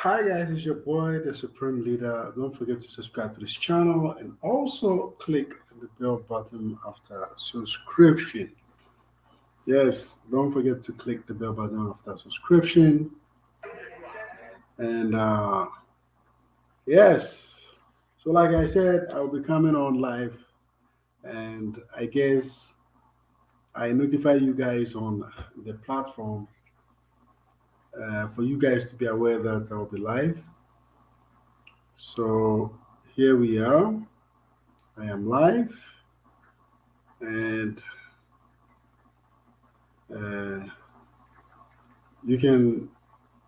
Hi guys, it's your boy, the Supreme Leader. Don't forget to subscribe to this channel and also click the bell button after subscription. Yes, don't forget to click the bell button after subscription. And yes, so like I said, I'll be coming on live, and I guess I notify you guys on the platform for you guys to be aware that I'll be live. So here we are. I am live, and uh, you can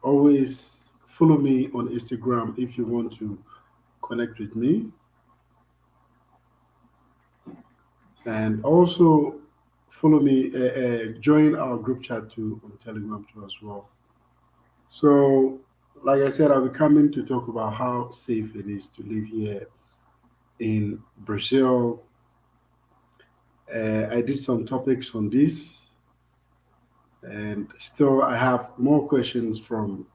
always follow me on Instagram if you want to connect with me, and also follow me, join our group chat too on Telegram too as well. So, like I said, I'll be coming to talk about how safe it is to live here in Brazil. I did some topics on this, and still I have more questions from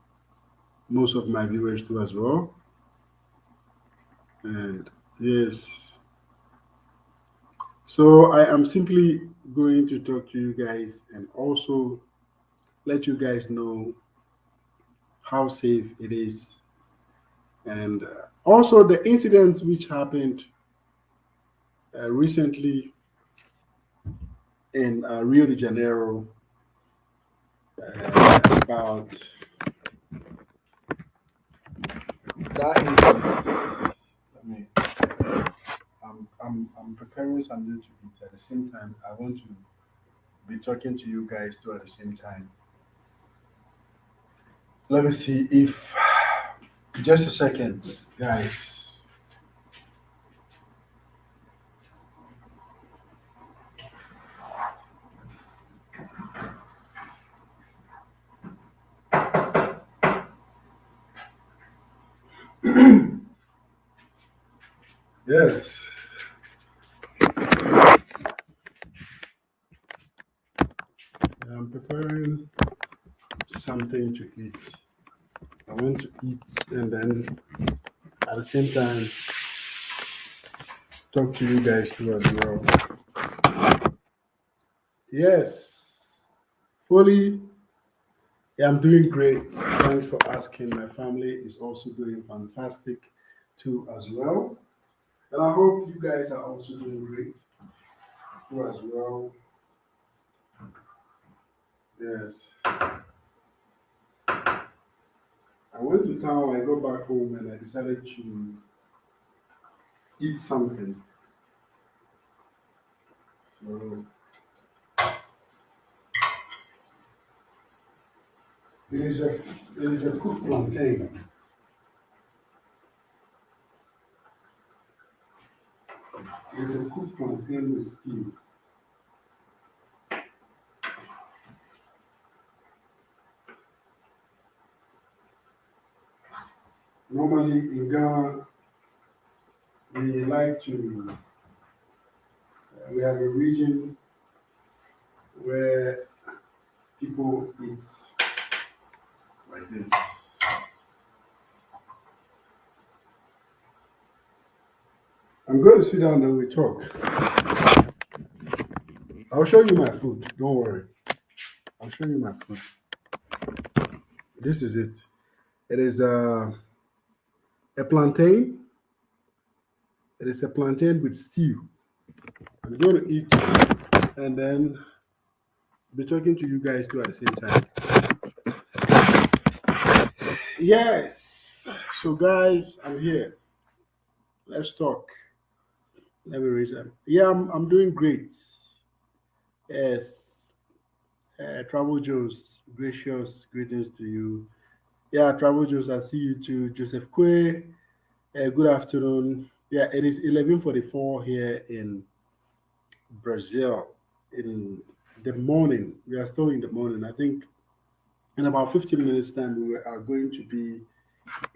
most of my viewers too as well. And yes, so I am simply going to talk to you guys and also let you guys know how safe it is, and also the incidents which happened recently in Rio de Janeiro about that incident. I mean, I'm preparing something to eat at the same time. I want to be talking to you guys too at the same time. Let me see if just a second, guys. Yes, I'm preparing something to eat. I want to eat and then at the same time talk to you guys too as well. Yes, fully. Yeah, I'm doing great. Thanks for asking. My family is also doing fantastic too as well. And I hope you guys are also doing great too as well. Yes. I went to town, I got back home and I decided to eat something. So there is a there is a cooked plantain. There's a cooked plantain with stew. Normally in Ghana, we like to we have a region where people eat like this. I'm going to sit down and we talk. I'll show you my food. Don't worry. I'll show you my food. This is it. It is a plantain. It is a plantain with stew. I'm going to eat and then be talking to you guys too at the same time. Yes. So guys, I'm here. Let's talk. Let me raise them. Yeah, I'm doing great. Yes. Travel Joes, gracious greetings to you. Yeah, Travel Joes, I see you too. Joseph Kwe, good afternoon. Yeah, it is 11:44 here in Brazil in the morning. We are still in the morning. I think in about 15 minutes time we are going to be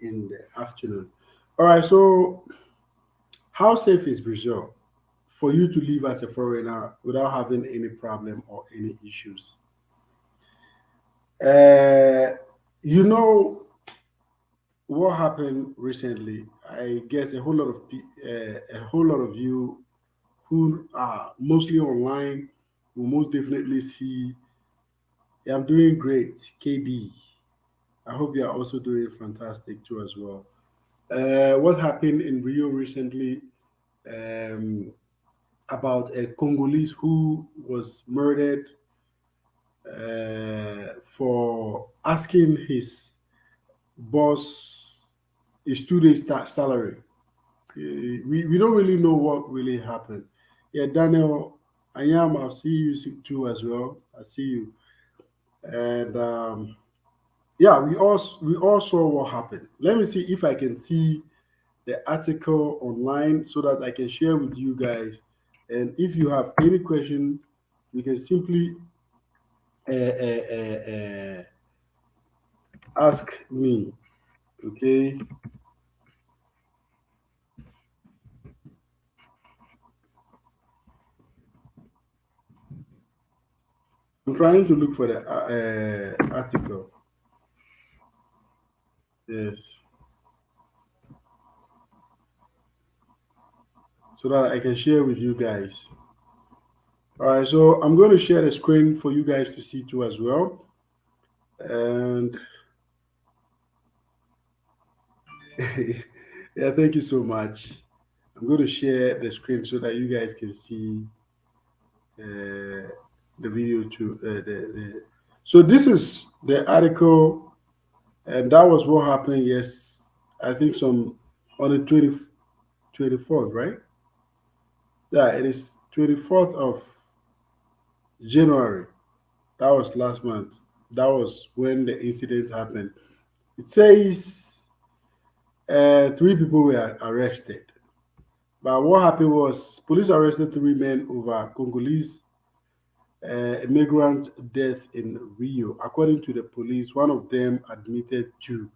in the afternoon. All right, so how safe is Brazil for you to live as a foreigner without having any problem or any issues? Uh, you know, what happened recently, I guess a whole lot of you who are mostly online will most definitely see. Yeah, I'm doing great, KB. I hope you are also doing fantastic too as well. What happened in Rio recently, um, about a Congolese who was murdered for asking his boss his 2 days salary. We don't really know what really happened. Yeah, Daniel, I am. I see you too as well. I see you, and yeah, we all saw what happened. Let me see if I can see the article online so that I can share with you guys. And if you have any question, you can simply ask me. Okay, I'm trying to look for the article. Yes, so that I can share with you guys. All right, so I'm going to share the screen for you guys to see too as well. And yeah, thank you so much. I'm going to share the screen so that you guys can see uh, the video too. So this is the article, and that was what happened. Yes, I think some on the 24th, right? Yeah, it is 24th of January. That was last month. That was when the incident happened. It says three people were arrested. But what happened was police arrested three men over Congolese immigrant death in Rio. According to the police, one of them admitted to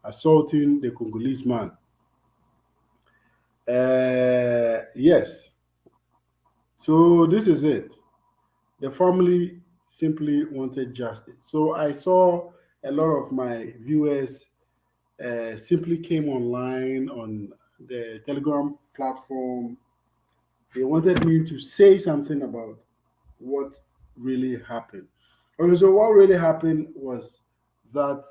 assaulting the Congolese man. Yes, so this is it. The family simply wanted justice. So I saw a lot of my viewers simply came online on the Telegram platform. They wanted me to say something about what really happened. Okay, so what really happened was that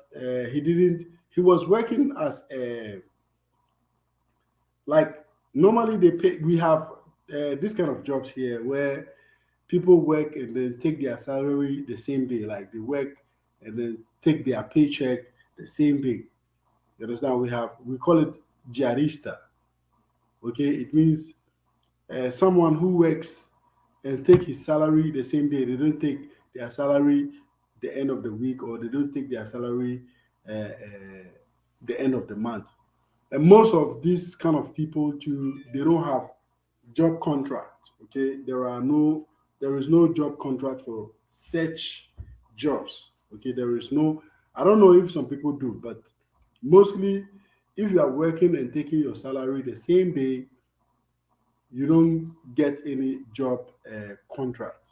he was working as a, like, normally they pay, we have this kind of jobs here where people work and then take their salary the same day, like they work and then take their paycheck the same day. You understand? We call it diarista. Okay, it means someone who works and take his salary the same day. They don't take their salary the end of the week, or they don't take their salary the end of the month. And most of these kind of people too, they don't have job contract. Okay, there is no job contract for such jobs. Okay, there is no. I don't know if some people do, but mostly, if you are working and taking your salary the same day, you don't get any job contract.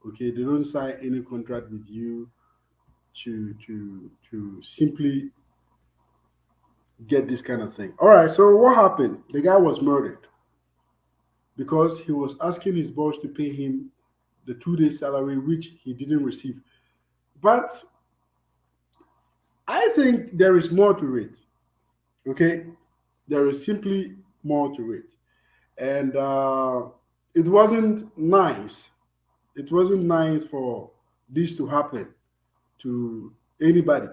Okay, they don't sign any contract with you to simply get this kind of thing. All right, so what happened? The guy was murdered because he was asking his boss to pay him the 2 days salary, which he didn't receive. But I think there is more to it. Okay, there is simply more to it, and it wasn't nice. It wasn't nice for this to happen to anybody.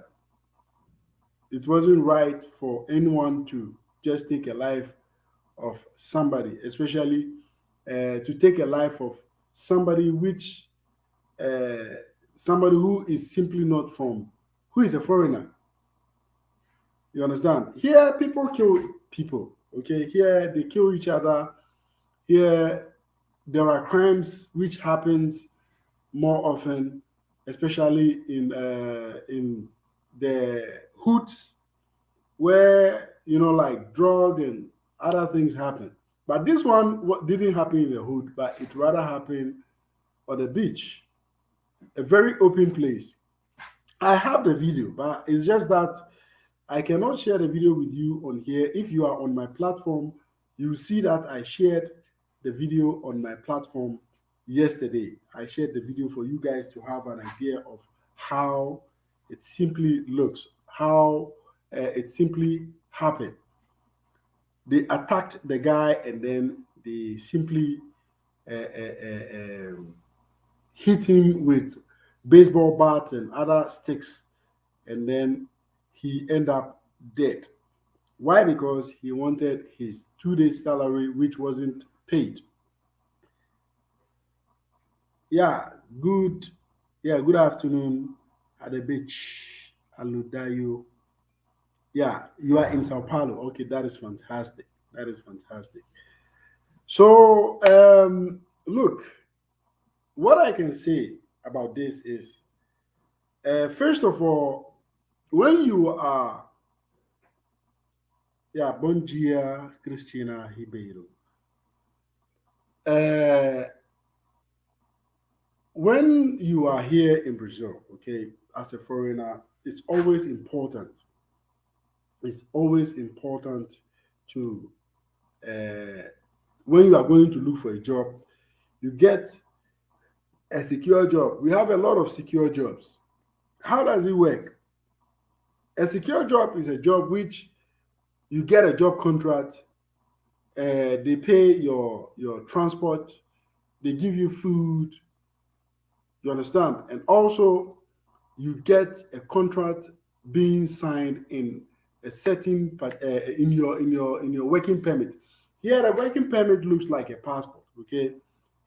It wasn't right for anyone to just take a life of somebody, especially to take a life of somebody which uh, somebody who is simply not from, who is a foreigner. You understand? Here, people kill people. Okay, here they kill each other. Here, there are crimes which happens more often, especially in the hoods where like drug and other things happen. But this one didn't happen in the hood, but it rather happened on the beach, a very open place. I have the video, but it's just that I cannot share the video with you on here. If you are on my platform, you see that I shared the video on my platform yesterday. I shared the video for you guys to have an idea of how it simply looks, how it simply happened. They attacked the guy and then they simply hit him with baseball bats and other sticks, and then he ended up dead. Why? Because he wanted his 2 days salary, which wasn't paid. Yeah, good. Yeah, good afternoon at the beach, Aludayo. Yeah, you are in Sao Paulo. Okay, that is fantastic. That is fantastic. So, look, what I can say about this is, first of all, when you are, yeah, bom dia, Cristina Ribeiro. Uh, when you are here in Brazil, okay, as a foreigner, it's always important. It's always important to, uh, when you are going to look for a job, you get a secure job. We have a lot of secure jobs. How does it work? A secure job is a job which you get a job contract, they pay your transport, they give you food, you understand, and also you get a contract being signed in a certain in your working permit. Here, the working permit looks like a passport. Okay,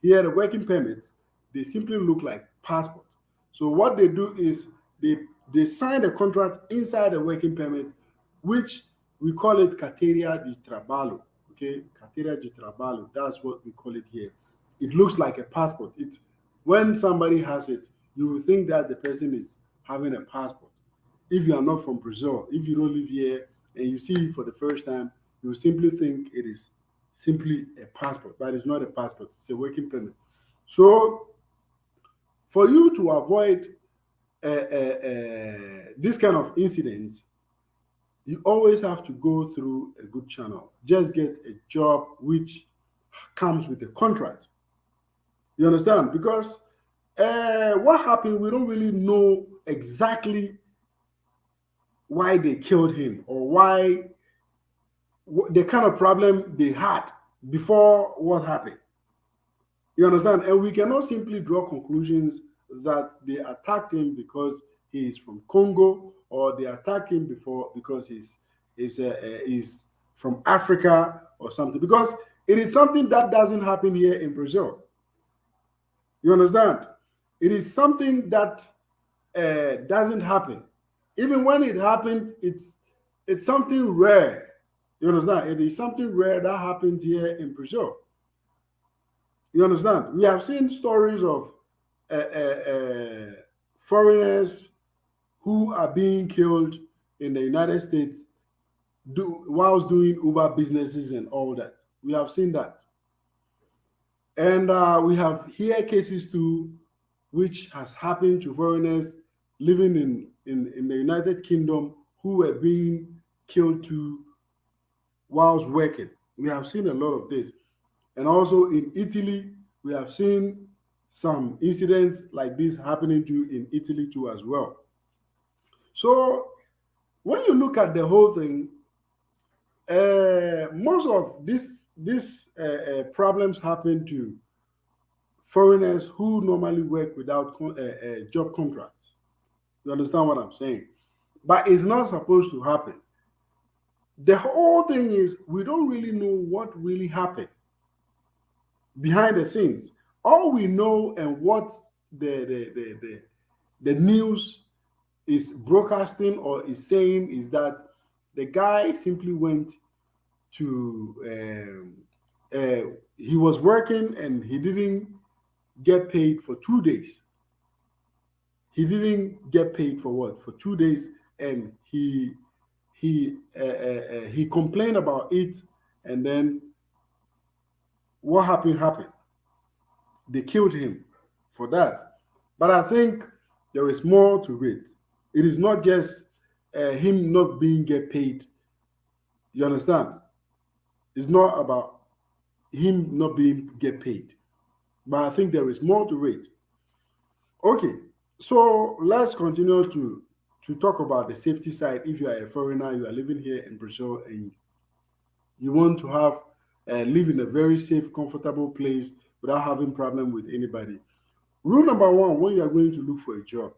here the working permit, they simply look like passport. So what they do is they sign a contract inside the working permit, which we call it carteira de trabalho. Okay, carteira de trabalho. That's what we call it here. It looks like a passport. It when somebody has it, you will think that the person is having a passport. If you are not from Brazil, if you don't live here and you see it for the first time, you will simply think it is simply a passport, but it's not a passport, it's a working permit. So, for you to avoid this kind of incidents, you always have to go through a good channel. Just get a job which comes with a contract. You understand? Because what happened, we don't really know exactly why they killed him or why the kind of problem they had before what happened. You understand? And we cannot simply draw conclusions that they attacked him because he is from Congo or they attacked him before because he's from Africa or something. Because it is something that doesn't happen here in Brazil. You understand? It is something that doesn't happen. Even when it happens, it's something rare. You understand? It is something rare that happens here in Brazil. You understand? We have seen stories of foreigners who are being killed in the United States whilst doing Uber businesses and all that. We have seen that. And we have here cases too, which has happened to foreigners living in the United Kingdom who were being killed too whilst working. We have seen a lot of this. And also in Italy, we have seen some incidents like this happening too in Italy too as well. So when you look at the whole thing, most of these problems happen to foreigners who normally work without job contracts. You understand what I'm saying? But it's not supposed to happen. The whole thing is we don't really know what really happened behind the scenes. All we know and what the news is broadcasting or is saying is that the guy simply went to he was working and he didn't get paid for 2 days. He didn't get paid for what? For 2 days, and he complained about it, and then what happened. They killed him for that. But I think there is more to it. It is not just him not being get paid. You understand? It's not about him not being get paid, but I think there is more to it. Okay, so let's continue to talk about the safety side. If you are a foreigner, you are living here in Brazil, and you want to have live in a very safe, comfortable place without having problem with anybody. Rule number one: when you are going to look for a job,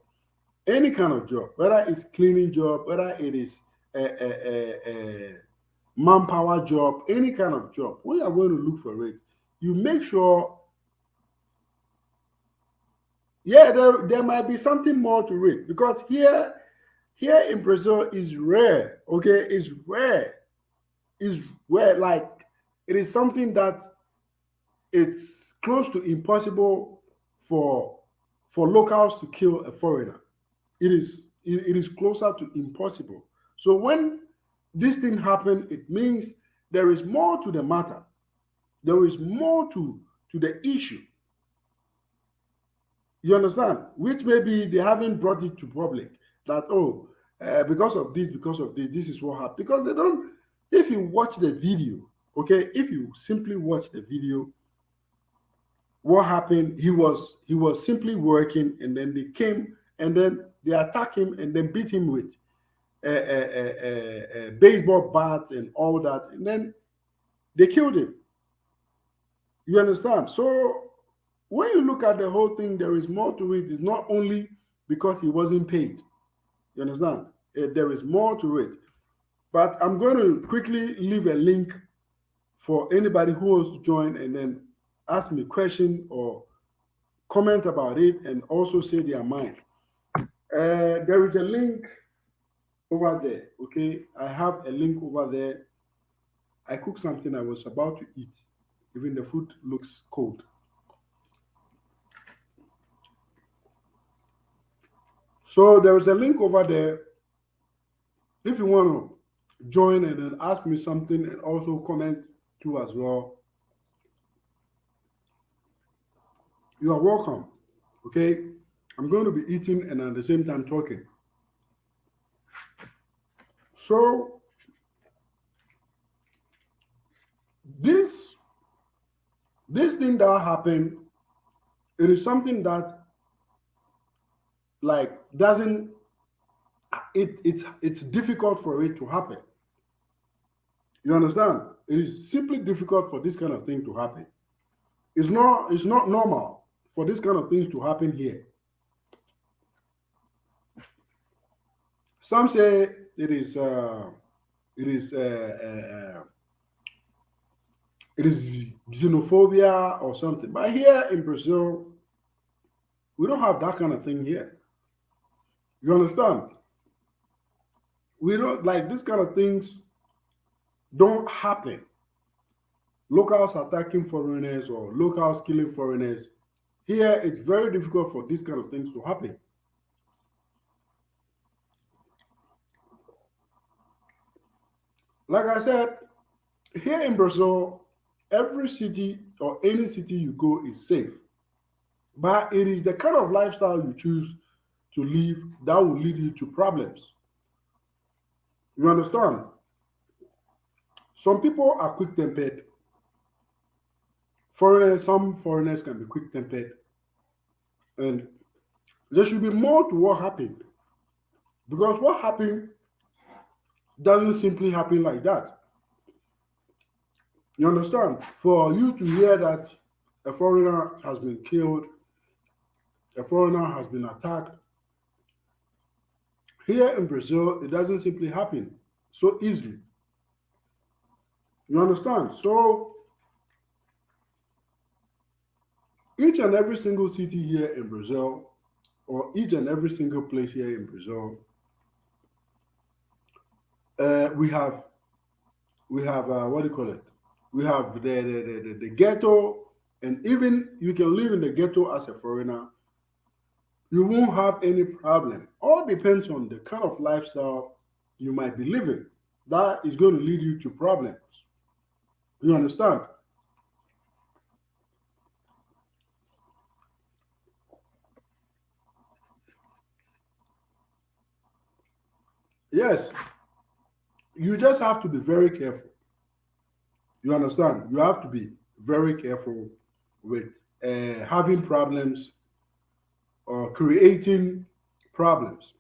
any kind of job, whether it's cleaning job, whether it is a manpower job, any kind of job, when you are going to look for it, you make sure, yeah, there might be something more to it, because here in Brazil is rare. Okay, it's rare. It's rare. Like, it is something that it's close to impossible for locals to kill a foreigner. It is closer to impossible. So when this thing happen, it means there is more to the matter. There is more to the issue. You understand? Which maybe they haven't brought it to public, that, oh, because of this is what happened. Because they don't. If you watch the video, okay, if you simply watch the video, what happened? He was simply working, and then they came, and then they attacked him, and then beat him with baseball bats and all that, and then they killed him. You understand? So when you look at the whole thing, there is more to it. It's not only because he wasn't paid. You understand? There is more to it. But I'm going to quickly leave a link for anybody who wants to join and then ask me a question or comment about it and also say their mind. There is a link over there. Okay, I have a link over there. I cooked something I was about to eat. Even the food looks cold. So there is a link over there. If you want to join and then ask me something and also comment too as well, you are welcome. Okay, I'm going to be eating and at the same time talking. So this this thing that happened, it is something that, like, doesn't, it's difficult for it to happen. You understand? It is simply difficult for this kind of thing to happen. It's not normal for this kind of things to happen here. Some say it is it is xenophobia or something. But here in Brazil, we don't have that kind of thing here. You understand? We don't, like, this kind of things don't happen. Locals attacking foreigners or locals killing foreigners. Here, it's very difficult for these kind of things to happen. Like I said, here in Brazil, every city or any city you go is safe. But it is the kind of lifestyle you choose to live that will lead you to problems. You understand? Some people are quick tempered. Some foreigners can be quick tempered. And there should be more to what happened. Because what happened doesn't simply happen like that. You understand? For you to hear that a foreigner has been killed, a foreigner has been attacked, here in Brazil, it doesn't simply happen so easily. You understand? So each and every single city here in Brazil, or each and every single place here in Brazil, we have what do you call it? We have the ghetto, and even you can live in the ghetto as a foreigner. You won't have any problem. All depends on the kind of lifestyle you might be living. That is going to lead you to problems. You understand? Yes, you just have to be very careful. You understand? You have to be very careful with having problems or creating problems.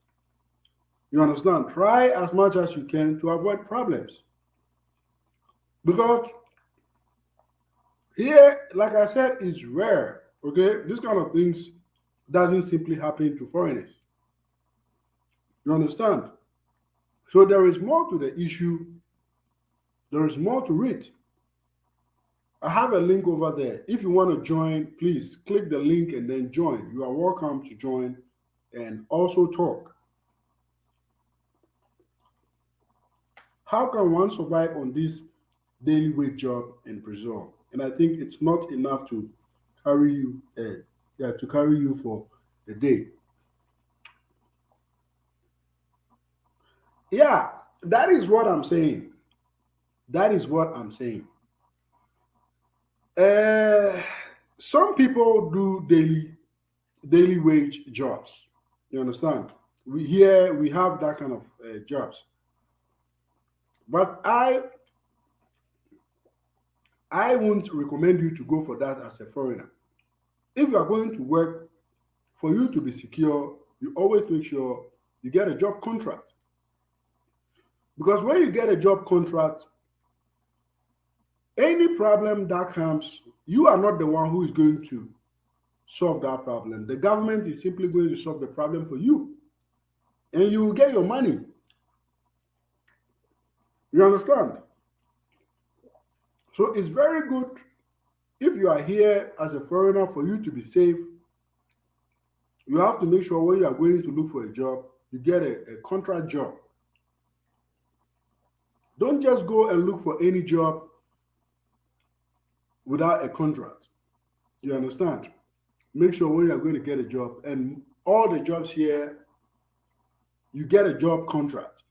You understand? Try as much as you can to avoid problems. Because here, like I said, is rare. Okay, this kind of things doesn't simply happen to foreigners. You understand? So there is more to the issue. There is more to it. I have a link over there. If you want to join, please click the link and then join. You are welcome to join and also talk. How can one survive on this daily wage job in Brazil? And I think it's not enough to carry you, to carry you for the day. Yeah, that is what I'm saying. That is what I'm saying. Uh, some people do daily wage jobs. You understand? We have that kind of jobs, but I won't recommend you to go for that as a foreigner. If you are going to work, for you to be secure, you always make sure you get a job contract. Because when you get a job contract, any problem that comes, you are not the one who is going to solve that problem. The government is simply going to solve the problem for you, and you will get your money. You understand? So it's very good if you are here as a foreigner for you to be safe. You have to make sure when you are going to look for a job, you get a contract job. Don't just go and look for any job without a contract. You understand? Make sure when you are going to get a job, and all the jobs here, you get a job contract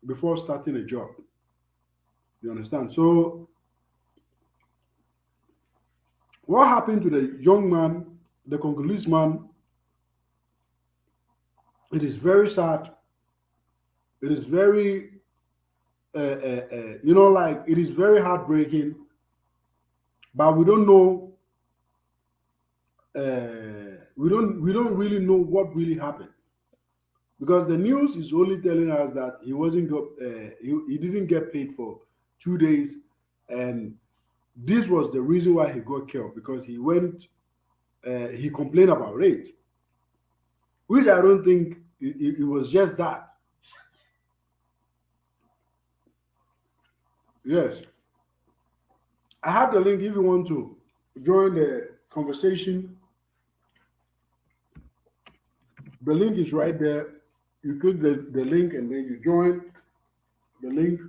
before starting a job. You understand? So, what happened to the young man, the Congolese man? It is very sad. It is very, like it is very heartbreaking. But we don't know. We don't really know what really happened because the news is only telling us that he wasn't got he didn't get paid for 2 days, and this was the reason why he got killed because he complained about it, which I don't think it was just that. Yes, I have the link if you want to join the conversation. The link is right there. You click the link and then you join the link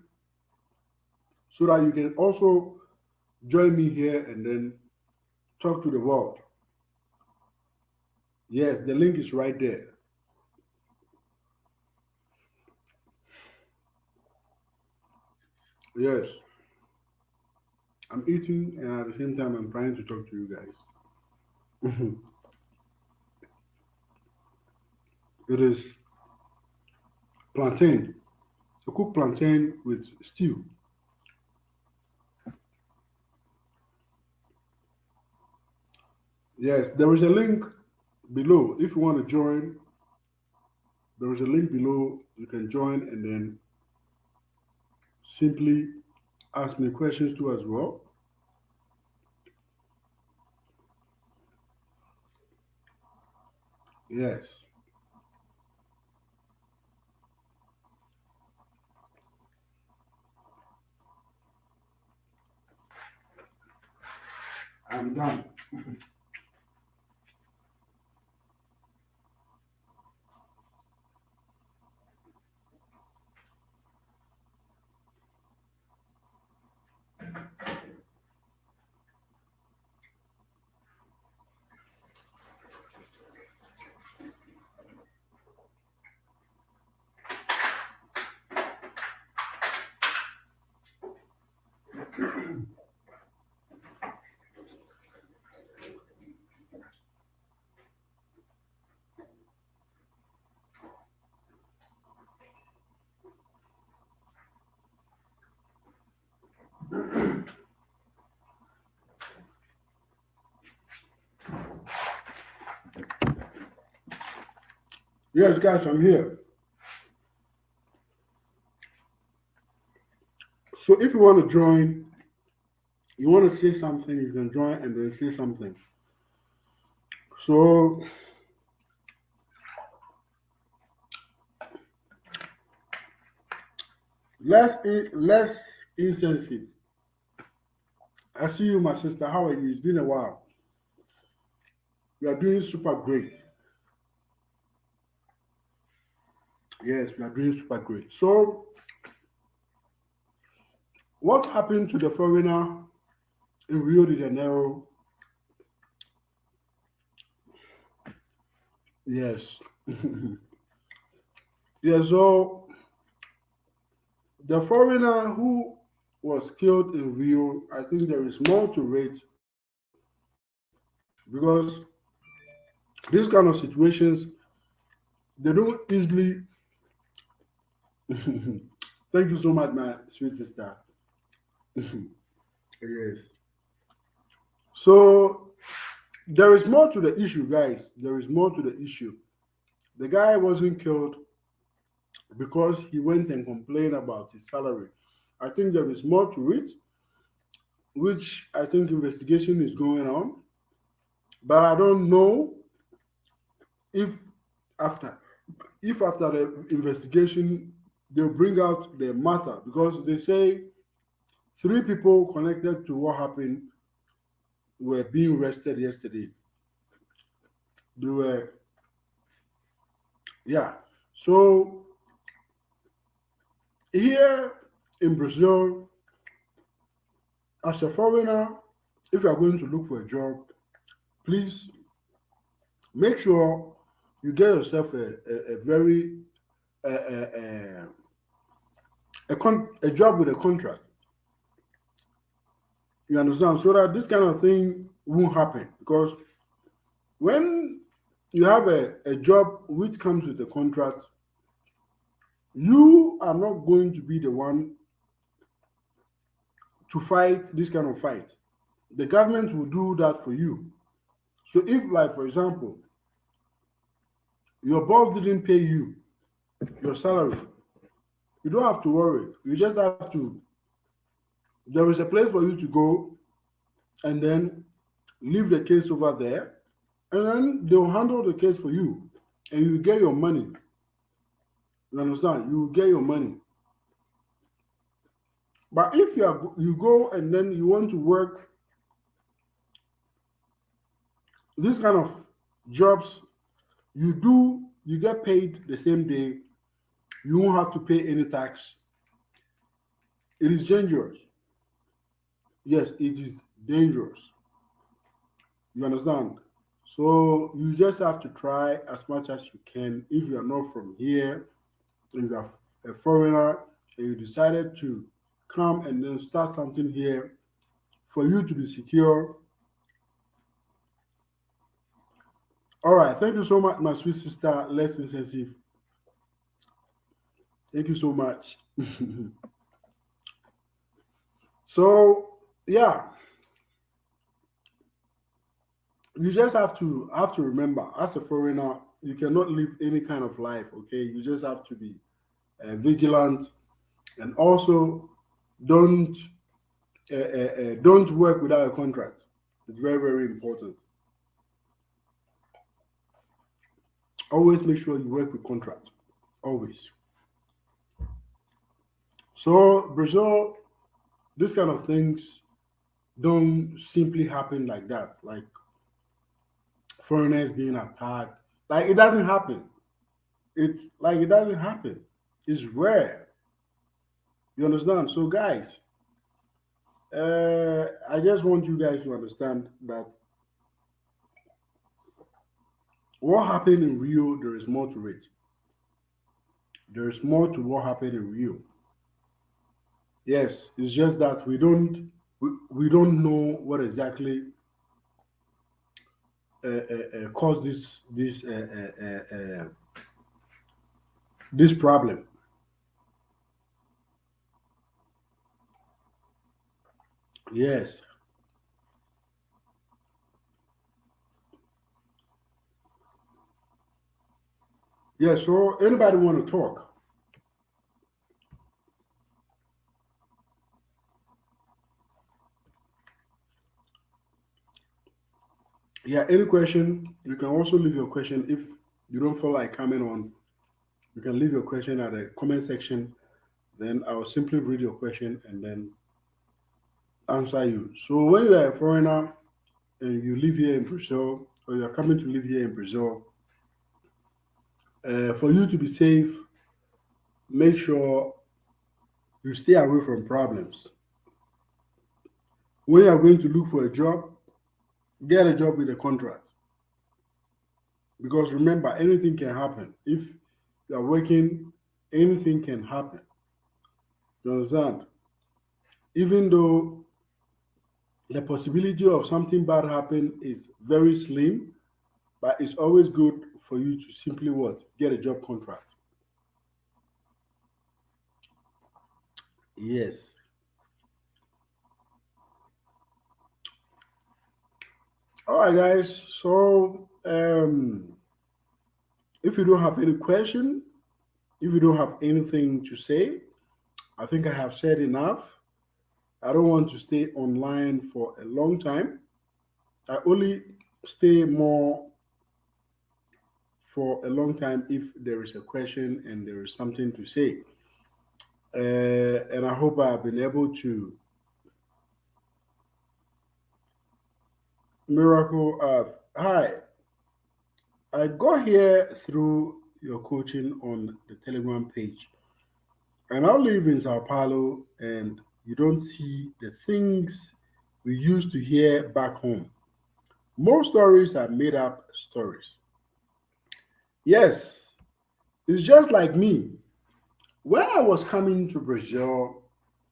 so that you can also join me here and then talk to the world. Yes, the link is right there. Yes, I'm eating and at the same time I'm trying to talk to you guys. It is plantain, a cooked plantain with stew. Yes, there is a link below. If you want to join, there is a link below. You can join and then simply ask me questions too as well. Yes, I'm done. Yes, guys, I'm here. So if you want to join, you want to say something, you can join and then say something. So less insensitive. I see you, my sister. How are you? It's been a while. We are doing super great. Yes, we are doing super great. So what happened to the foreigner in Rio de Janeiro? Yes. Yeah, so the foreigner who was killed in Rio, I think there is more to it because these kind of situations they don't easily. Thank you so much, my sweet sister. Yes. So there is more to the issue, guys. There is more to the issue. The guy wasn't killed because he went and complained about his salary. I think there is more to it, which I think investigation is going on. But I don't know if after after the investigation they'll bring out the matter because they say three people connected to what happened were being arrested yesterday. They were, yeah. So here in Brazil, as a foreigner, if you are going to look for a job, please make sure you get yourself a very a job with a contract. You understand? So that this kind of thing won't happen because when you have a job which comes with a contract, you are not going to be the one to fight this kind of fight. The government will do that for you. So if, like for example, your boss didn't pay you your salary, you don't have to worry. You just have to. There is a place for you to go, and then leave the case over there, and then they'll handle the case for you, and you get your money. You understand? You get your money. But if you go and then you want to work this kind of jobs, you get paid the same day. You won't have to pay any tax. It is dangerous. Yes, it is dangerous. You understand? So you just have to try as much as you can. If you are not from here and you are a foreigner and you decided to come and then start something here for you to be secure. All right. Thank you so much, my sweet sister, less insensitive. Thank you so much. So yeah, you just have to remember, as a foreigner, you cannot live any kind of life. Okay, you just have to be vigilant, and also don't don't work without a contract. It's very very important. Always make sure you work with contract. Always. So Brazil, this kind of things don't simply happen like that. Like foreigners being attacked, like it doesn't happen. It's like it doesn't happen. It's rare. You understand? So guys, I just want you guys to understand that what happened in Rio, there is more to it. There is more to what happened in Rio. Yes, it's just that we don't know what exactly caused this problem. Yes, Yeah, so anybody want to talk? Yeah, any question? You can also leave your question if you don't feel like coming on. You can leave your question at the comment section. Then I'll simply read your question and then answer you. So when you are a foreigner and you live here in Brazil, or you are coming to live here in Brazil, for you to be safe, make sure you stay away from problems. When you are going to look for a job, get a job with a contract. Because remember, anything can happen. If you are working, anything can happen. You understand? Even though the possibility of something bad happen is very slim, but it's always good for you to simply what? Get a job contract. Yes. All right, guys. So if you don't have any question, if you don't have anything to say, I think I have said enough. I don't want to stay online for a long time. I only stay more for a long time if there is a question and there is something to say. And I hope I've been able to miracle. Hi, I got here through your coaching on the Telegram page. I now live in Sao Paulo, and you don't see the things we used to hear back home. Most stories are made up stories. Yes, it's just like me. When I was coming to Brazil,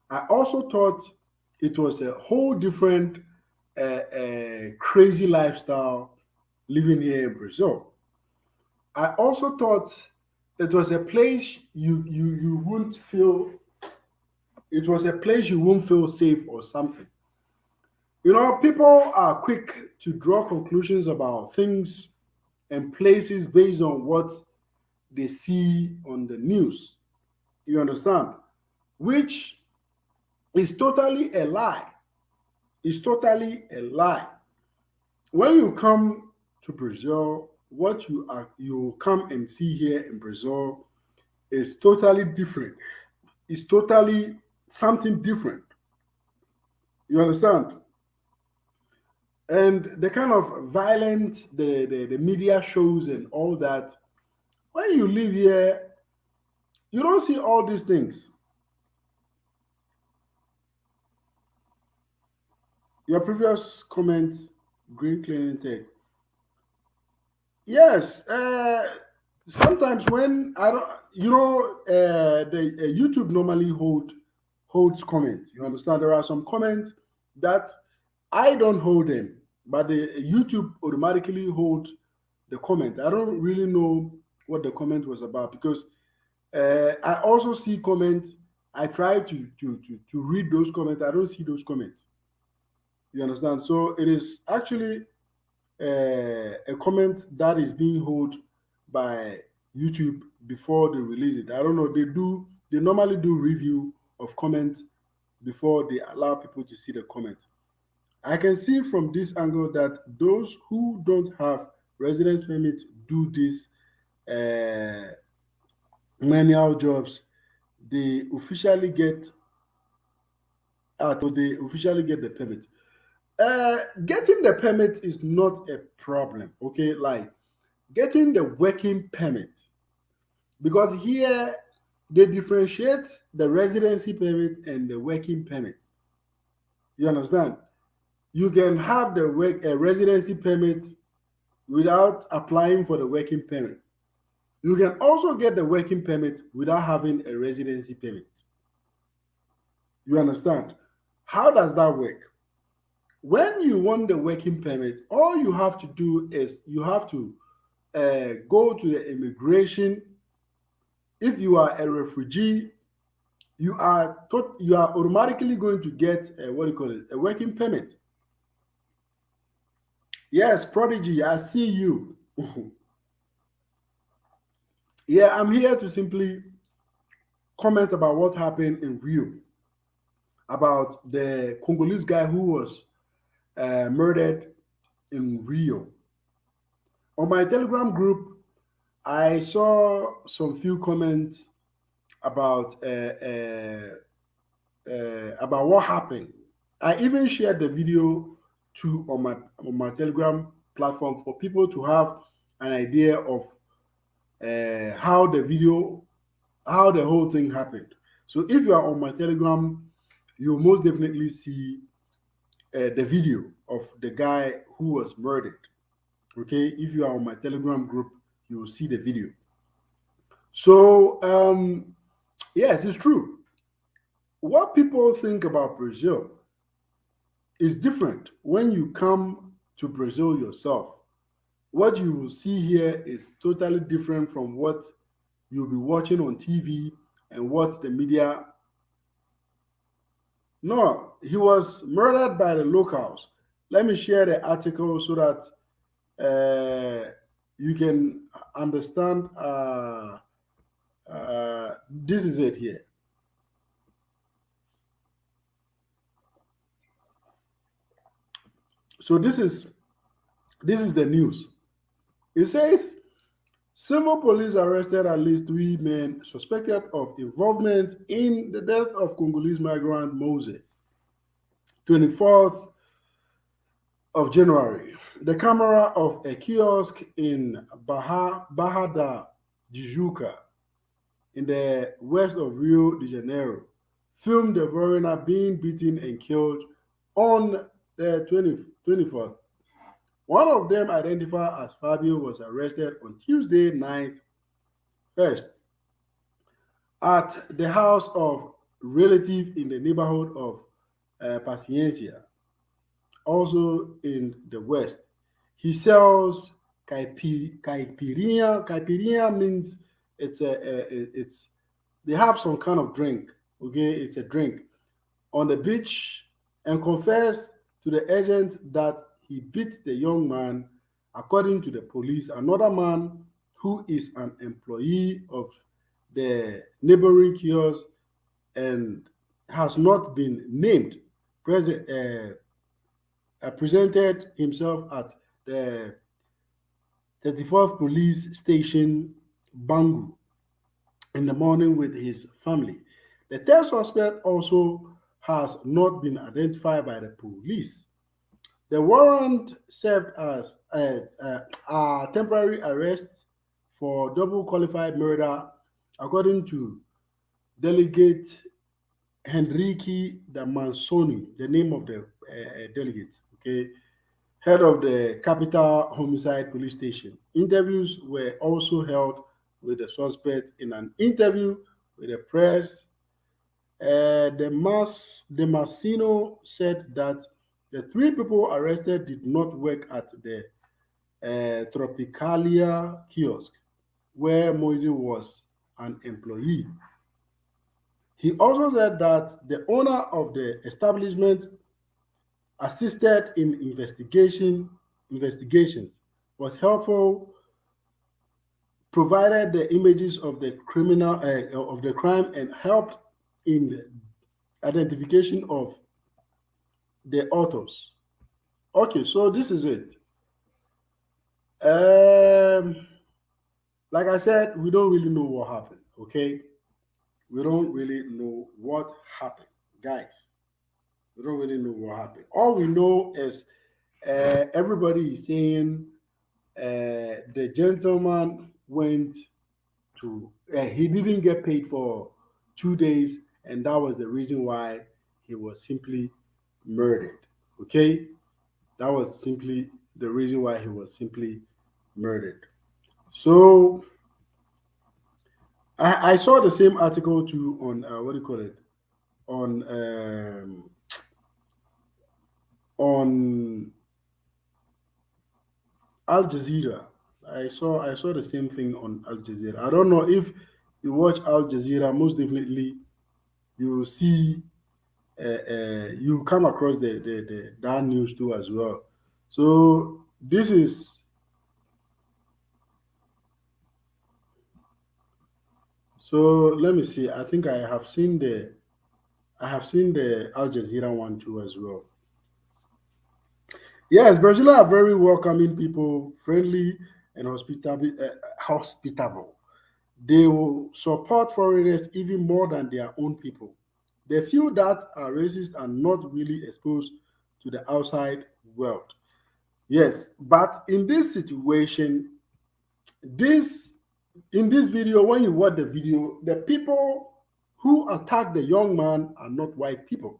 I also thought it was a whole different, crazy lifestyle living here in Brazil. I also thought it was a place you wouldn't feel. It was a place you won't feel safe or something. You know, people are quick to draw conclusions about things and places based on what they see on the news. You understand? Which is totally a lie. It's totally a lie. When you come to Brazil, what you come and see here in Brazil is totally different. It's totally something different. You understand? And the kind of violence the media shows and all that, when you live here, you don't see all these things. Your previous comments, green cleaning tech. Yes, sometimes when I don't, the YouTube normally holds comments. You understand? There are some comments that I don't hold them, but the YouTube automatically hold the comment. I don't really know what the comment was about because I also see comments. I try to read those comments. I don't see those comments. You understand? So it is actually a comment that is being held by YouTube before they release it. I don't know. They normally do review of comments before they allow people to see the comment. I can see from this angle that those who don't have residence permit do these uh, manual jobs. They officially get they officially get the permit. Getting the permit is not a problem. Okay, like getting the working permit, because here they differentiate the residency permit and the working permit. You understand? You can have the work a residency permit without applying for the working permit. You can also get the working permit without having a residency permit. You understand? How does that work? When you want the working permit, all you have to do is you have to go to the immigration. If you are a refugee, you are automatically going to get what do you call it, a working permit. Yes, Prodigy, I see you. Yeah, I'm here to simply comment about what happened in Rio, about the Congolese guy who was murdered in Rio. On my Telegram group, I saw some few comments about about what happened. I even shared the video to on my Telegram platform for people to have an idea of how the video, how the whole thing happened. So if you are on my Telegram, you'll most definitely see the video of the guy who was murdered. Okay, if you are on my Telegram group, you will see the video. So yes, it's true. What people think about Brazil is different when you come to Brazil yourself. What you will see here is totally different from what you'll be watching on TV and what the media. No, he was murdered by the locals. Let me share the article so that you can understand. This is it here. So this is the news. It says civil police arrested at least three men suspected of involvement in the death of Congolese migrant Mose, 24th of January. The camera of a kiosk in Barra de Juca in the west of Rio de Janeiro filmed the foreigner being beaten and killed on the 24th. One of them, identified as Fabio, was arrested on Tuesday night first at the house of relative in the neighborhood of Paciencia, also in the west. He sells caipirinha. Caipirinha means it's they have some kind of drink. Okay, it's a drink on the beach, and confessed to the agent that he beat the young man. According to the police, another man who is an employee of the neighboring kiosk and has not been named presented himself at the 34th Police Station, Bangu, in the morning with his family. The third suspect also has not been identified by the police. The warrant served as a temporary arrest for double qualified murder, according to Delegate Henrique da Mansoni, the name of the delegate. Okay, head of the Capital Homicide Police Station. Interviews were also held with the suspect. In an interview with the press, the Massino said that the three people arrested did not work at the Tropicalia kiosk, where Moise was an employee. He also said that the owner of the establishment assisted in investigations, was helpful, provided the images of the criminal of the crime, and helped in identification of the authors. Okay, so this is it. Um, like I said, we don't really know what happened. Okay, we don't really know what happened, guys. We don't really know what happened. All we know is everybody is saying the gentleman went to he didn't get paid for 2 days, and that was the reason why he was simply murdered. Okay, that was simply the reason why he was simply murdered. So I saw the same article too on what do you call it, on on Al Jazeera. I saw the same thing on Al Jazeera. I don't know if you watch Al Jazeera. Most definitely, you will see you come across the that news too as well. So this is So let me see. I think I have seen the Al Jazeera one too as well. Yes, Brazil are very welcoming people, friendly and hospitable. They will support foreigners even more than their own people. The few that are racist are not really exposed to the outside world. Yes, but in this situation, this in this video, when you watch the video, the people who attacked the young man are not white people.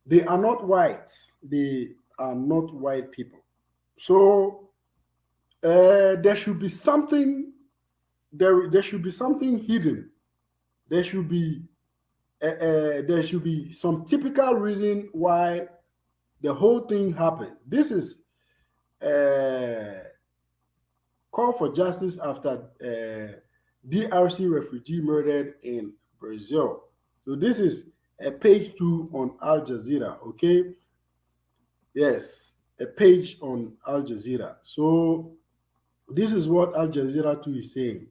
They are not white. They are not white people. So there should be something. There should be something hidden. There should be there should be some typical reason why the whole thing happened. This is uh, call for justice after DRC refugee murdered in Brazil. So this is a page two on Al Jazeera. Okay, yes, a page on Al Jazeera. So this is what Al Jazeera two is saying.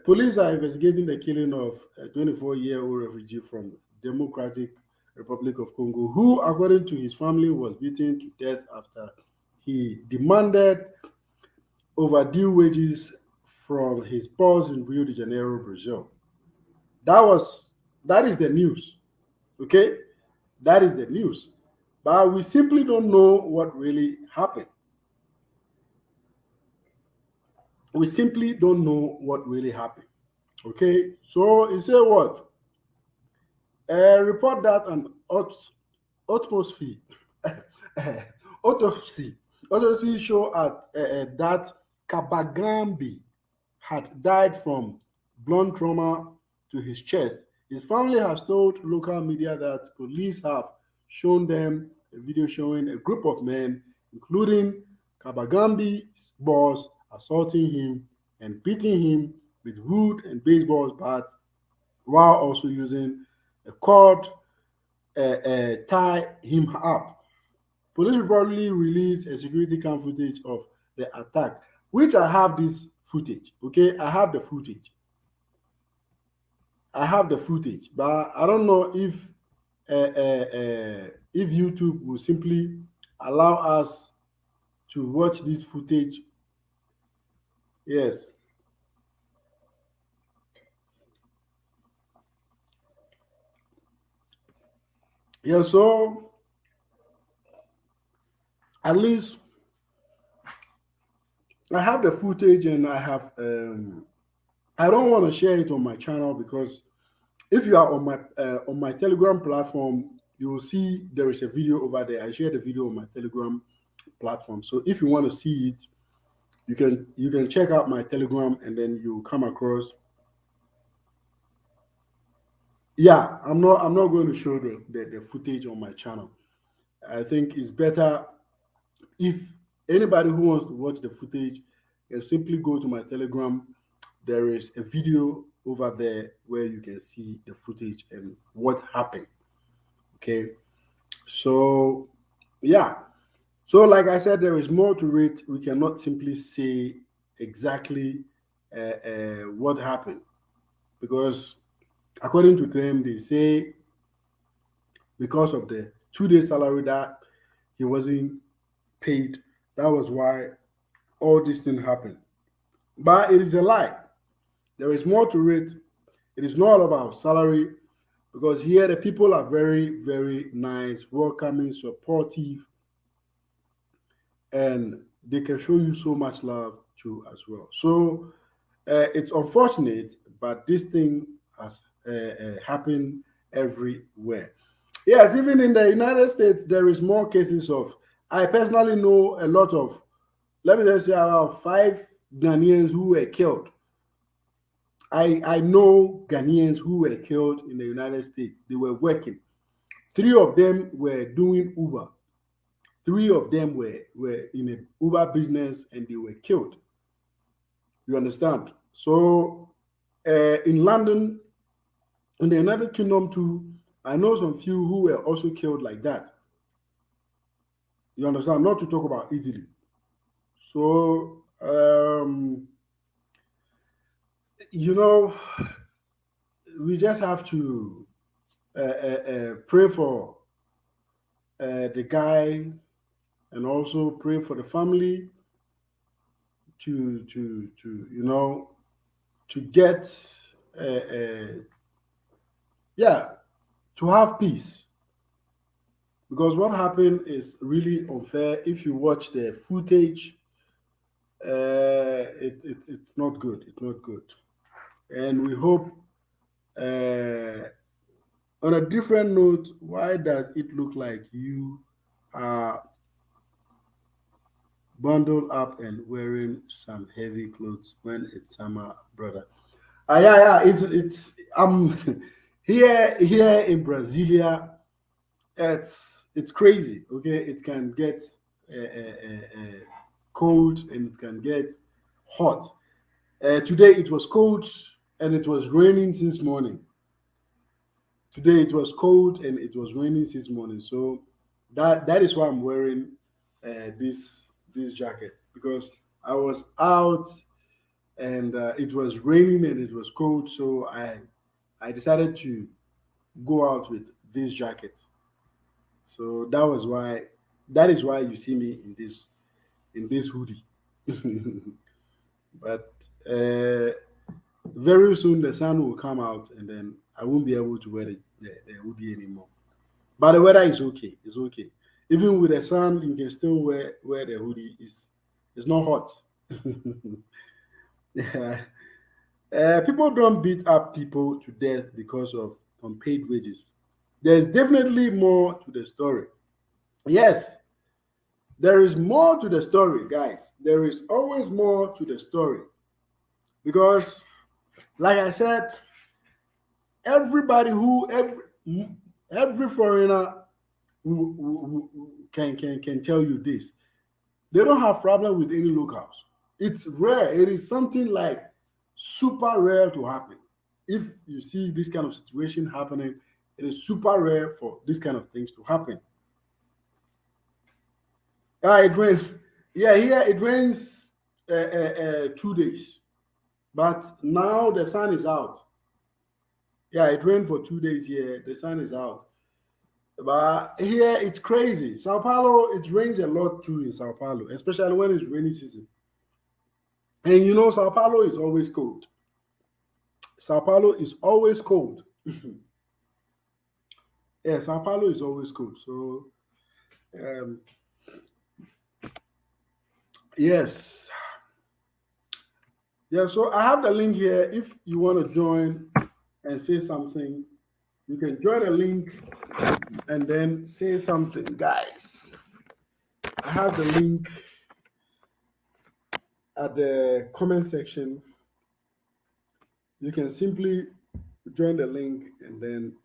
Police are investigating the killing of a 24-year-old refugee from Democratic Republic of Congo, who, according to his family, was beaten to death after he demanded overdue wages from his boss in Rio de Janeiro, Brazil. That was that is the news. Okay, that is the news. But we simply don't know what really happened. We simply don't know what really happened. Okay, so he said what? Report that an autopsy, autopsy, autopsy show that Kabagambi had died from blunt trauma to his chest. His family has told local media that police have shown them a video showing a group of men, including Kabagambi's boss, assaulting him and beating him with wood and baseball bats while also using a cord tie him up. Police reportedly released a security cam footage of the attack, which I have this footage. Okay, I have the footage. I have the footage, but I don't know if YouTube will simply allow us to watch this footage. Yes, yeah. So at least I have the footage, and I have. I don't want to share it on my channel because if you are on my Telegram platform, you will see there is a video over there. I share the video on my Telegram platform. So if you want to see it, you can check out my Telegram and then you come across. Yeah, I'm not going to show the footage on my channel. I think it's better if anybody who wants to watch the footage can simply go to my Telegram. There is a video over there where you can see the footage and what happened. Okay, so yeah, so like I said, there is more to it. We cannot simply say exactly what happened because according to them, they say because of the 2 day salary that he wasn't paid, that was why all this thing happened. But it is a lie. There is more to it. It is not about salary because here the people are very, very nice, welcoming, supportive, and they can show you so much love too as well. So it's unfortunate, but this thing has happened everywhere. Yes, even in the United States, there is more cases of. I personally know a lot of. Let me just say about 5 Ghanaians who were killed. I know Ghanaians who were killed in the United States. They were working. 3 of them were doing Uber. 3 of them were in a Uber business and they were killed. You understand? So in London, in the United Kingdom too, I know some few who were also killed like that. You understand? Not to talk about Italy. So you know, we just have to pray for the guy, and also pray for the family to to get yeah, to have peace. Because what happened is really unfair. If you watch the footage, it's not good. It's not good. And we hope, uh, on a different note, why does it look like you are bundled up and wearing some heavy clothes when it's summer, brother? Yeah, yeah. It's here in Brasilia. It's crazy. Okay, it can get cold and it can get hot. Today it was cold and it was raining since morning. Today it was cold and it was raining since morning. So that is why I'm wearing this jacket, because I was out and it was raining and it was cold. So I decided to go out with this jacket. So that is why you see me in this hoodie. But very soon the sun will come out and then I won't be able to wear the hoodie anymore. But the weather is okay. It's okay. Even with the sun, you can still wear the hoodie. It's not hot. Yeah. People don't beat up people to death because of unpaid wages. There's definitely more to the story. Yes, there is more to the story, guys. There is always more to the story. Because, like I said, everybody every foreigner who can tell you this. They don't have problem with any locals. It's rare. It is something like super rare to happen. If you see this kind of situation happening, it is super rare for this kind of things to happen. It rains. Yeah, here it rains 2 days, but now the sun is out. Yeah, it rained for 2 days here. The sun is out. But here it's crazy. Sao Paulo, it rains a lot too in Sao Paulo, especially when it's rainy season. And you know, Sao Paulo is always cold. Sao Paulo is always cold. Yeah, Sao Paulo is always cold. So, um, yes. Yeah, so I have the link here. If you want to join and say something, you can join the link and then say something, guys. I have the link at the comment section. You can simply join the link and then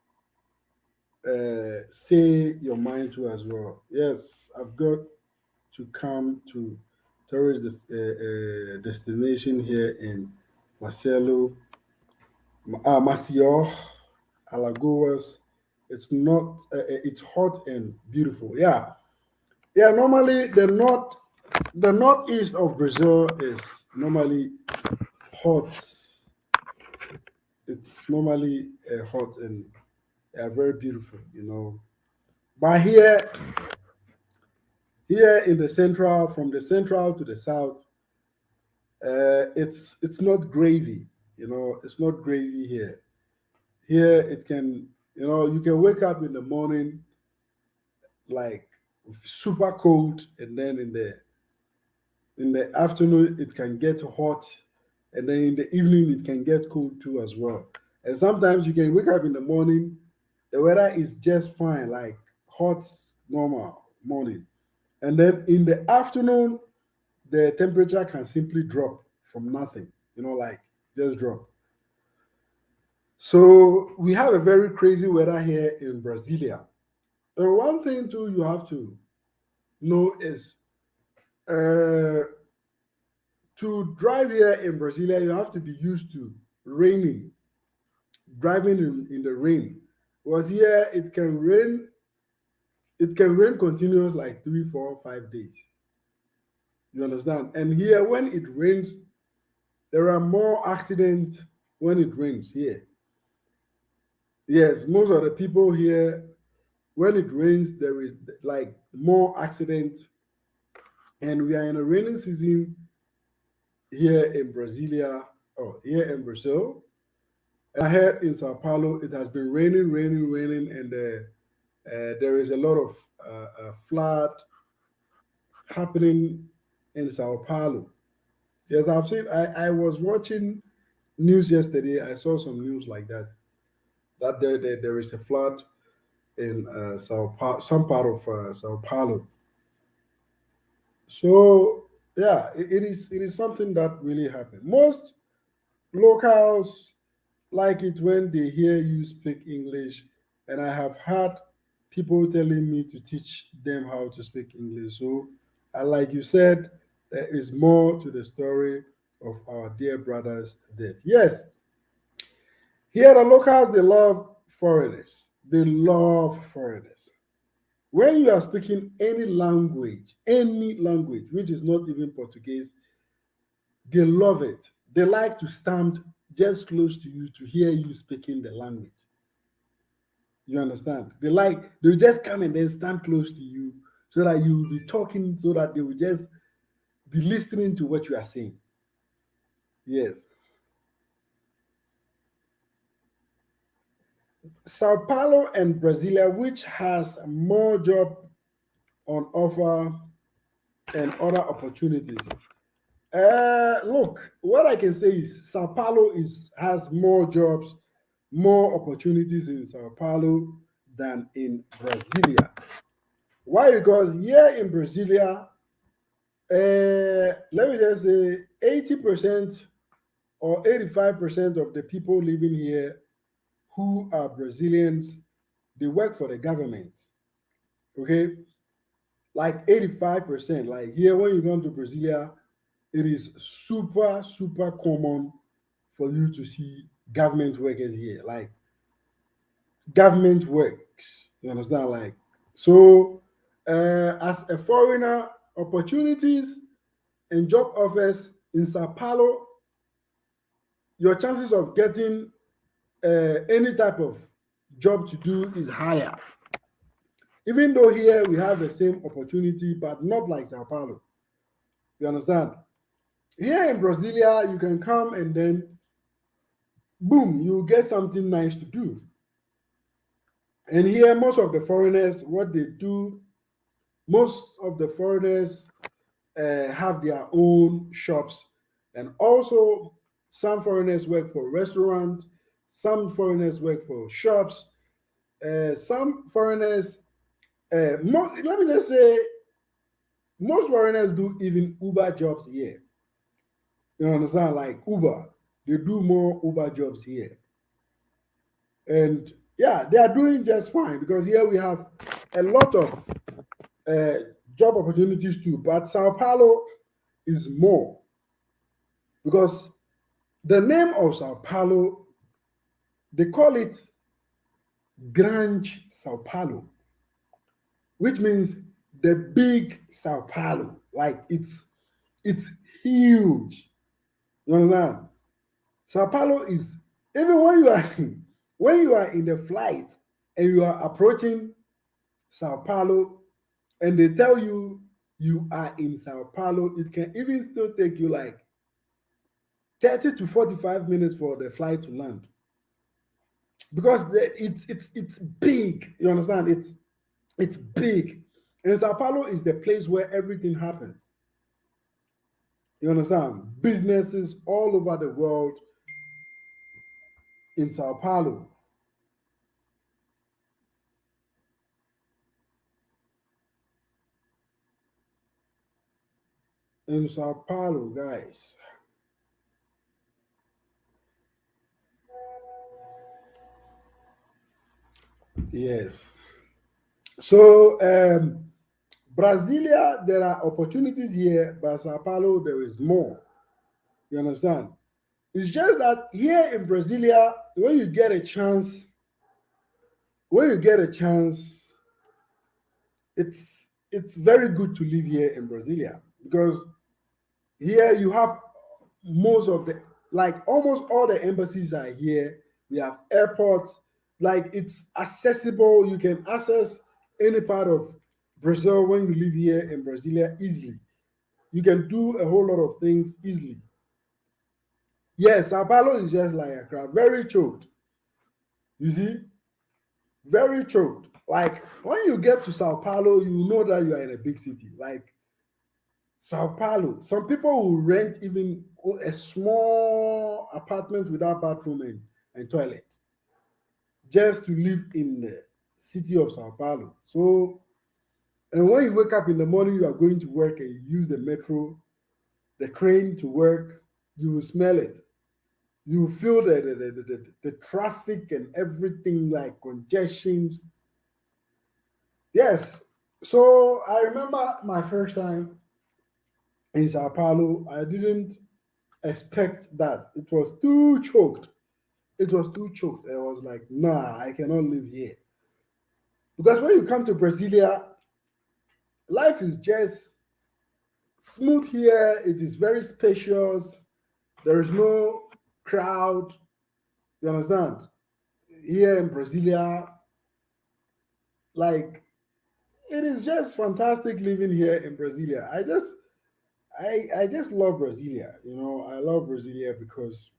say your mind to as well. Yes, I've got to come to tourist destination here in Marcelo, Maceió, Alagoas. It's not. It's hot and beautiful. Yeah, yeah. Normally, the northeast of Brazil is normally hot. It's normally hot and very beautiful. But here in the central, from the central to the south, it's not gravy. It's not gravy here. Here it can, you can wake up in the morning like super cold, and then in the afternoon it can get hot, and then in the evening it can get cold too as well. And sometimes you can wake up in the morning, the weather is just fine, like hot normal morning, and then in the afternoon the temperature can simply drop from nothing, like just drop. So we have a very crazy weather here in Brasilia. And one thing too you have to know is, uh, to drive here in Brasilia, you have to be used to raining, driving in the rain. Because here it can rain continuous like 3, 4, 5 days. You understand? And here when it rains, there are more accidents when it rains here. Yes, most of the people here, when it rains, there is like more accidents, and we are in a rainy season here in Brasilia, or here in Brazil. I heard in Sao Paulo it has been raining, raining, raining, and there is a lot of flood happening in Sao Paulo. Yes, I've seen. I was watching news yesterday. I saw some news like that. That there is a flood in Sao Paulo, some part of Sao Paulo. So yeah, it is something that really happened. Most locals like it when they hear you speak English, and I have had people telling me to teach them how to speak English. So, like you said, there is more to the story of our dear brother's death. Yes, here the locals they love foreigners. They love foreigners. When you are speaking any language which is not even Portuguese, they love it. They like to stand just close to you to hear you speaking the language. You understand? They will just come and then stand close to you so that you will be talking, so that they will just be listening to what you are saying. Yes. Sao Paulo and Brasilia, which has more job on offer and other opportunities. Look, what I can say is Sao Paulo is has more jobs, more opportunities in Sao Paulo than in Brasilia. Why? Because here in Brasilia, let me just say 80% or 85% of the people living here who are Brazilians, they work for the government. Okay? Like 85%. Like here, when you come to Brasilia, it is super, super common for you to see government workers here. Like government works. You understand? Like, so as a foreigner, opportunities and job offers in Sao Paulo, your chances of getting any type of job to do is higher. Even though here we have the same opportunity, but not like Sao Paulo. You understand? Here in Brasilia, you can come and then boom, you get something nice to do. And here, most of the foreigners, what they do, most of the foreigners have their own shops, and also some foreigners work for restaurants, some foreigners work for shops, some foreigners. Let me just say, most foreigners do even Uber jobs here. You understand? Like Uber, they do more Uber jobs here, and yeah, they are doing just fine because here we have a lot of uh, job opportunities too. But Sao Paulo is more because the name of Sao Paulo, they call it Grande Sao Paulo, which means the big Sao Paulo. Like it's huge. You understand? Sao Paulo is, even when you are when you are in the flight and you are approaching Sao Paulo and they tell you you are in Sao Paulo, it can even still take you like 30 to 45 minutes for the flight to land because it's big. You understand? It's big. And Sao Paulo is the place where everything happens. You understand? Businesses all over the world in Sao Paulo. In Sao Paulo, guys. Yes. So Brasilia, there are opportunities here, but Sao Paulo, there is more. You understand? It's just that here in Brasilia, when you get a chance, it's very good to live here in Brasilia because here you have most of the Like almost all the embassies are here. We have airports. Like it's accessible. You can access any part of Brazil when you live here in Brasilia easily. You can do a whole lot of things easily. Yes, Sao Paulo is just like Accra, very choked. You see, very choked. Like when you get to Sao Paulo, you know that you are in a big city. Like Sao Paulo, some people will rent even a small apartment without bathroom and toilet just to live in the city of Sao Paulo. So, and when you wake up in the morning, you are going to work and you use the metro, the train to work, you will smell it. You will feel the traffic and everything like congestions. Yes. So I remember my first time in Sao Paulo, I didn't expect that. It was too choked. It was too choked. I was like, nah, I cannot live here. Because when you come to Brasilia, life is just smooth here. It is very spacious. There is no crowd. You understand? Here in Brasilia, like it is just fantastic living here in Brasilia. I just love Brasilia. I love Brasilia because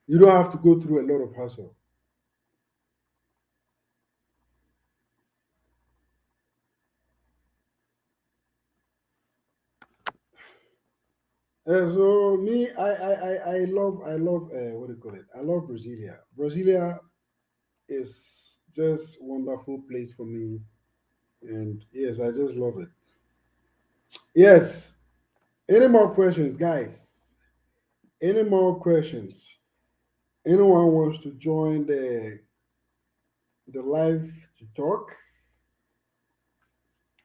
you don't have to go through a lot of hassle. So me, I love what do you call it? I love Brasilia. Brasilia is just wonderful place for me, and yes, I just love it. Yes. Any more questions, guys? Any more questions? Anyone wants to join the live to talk?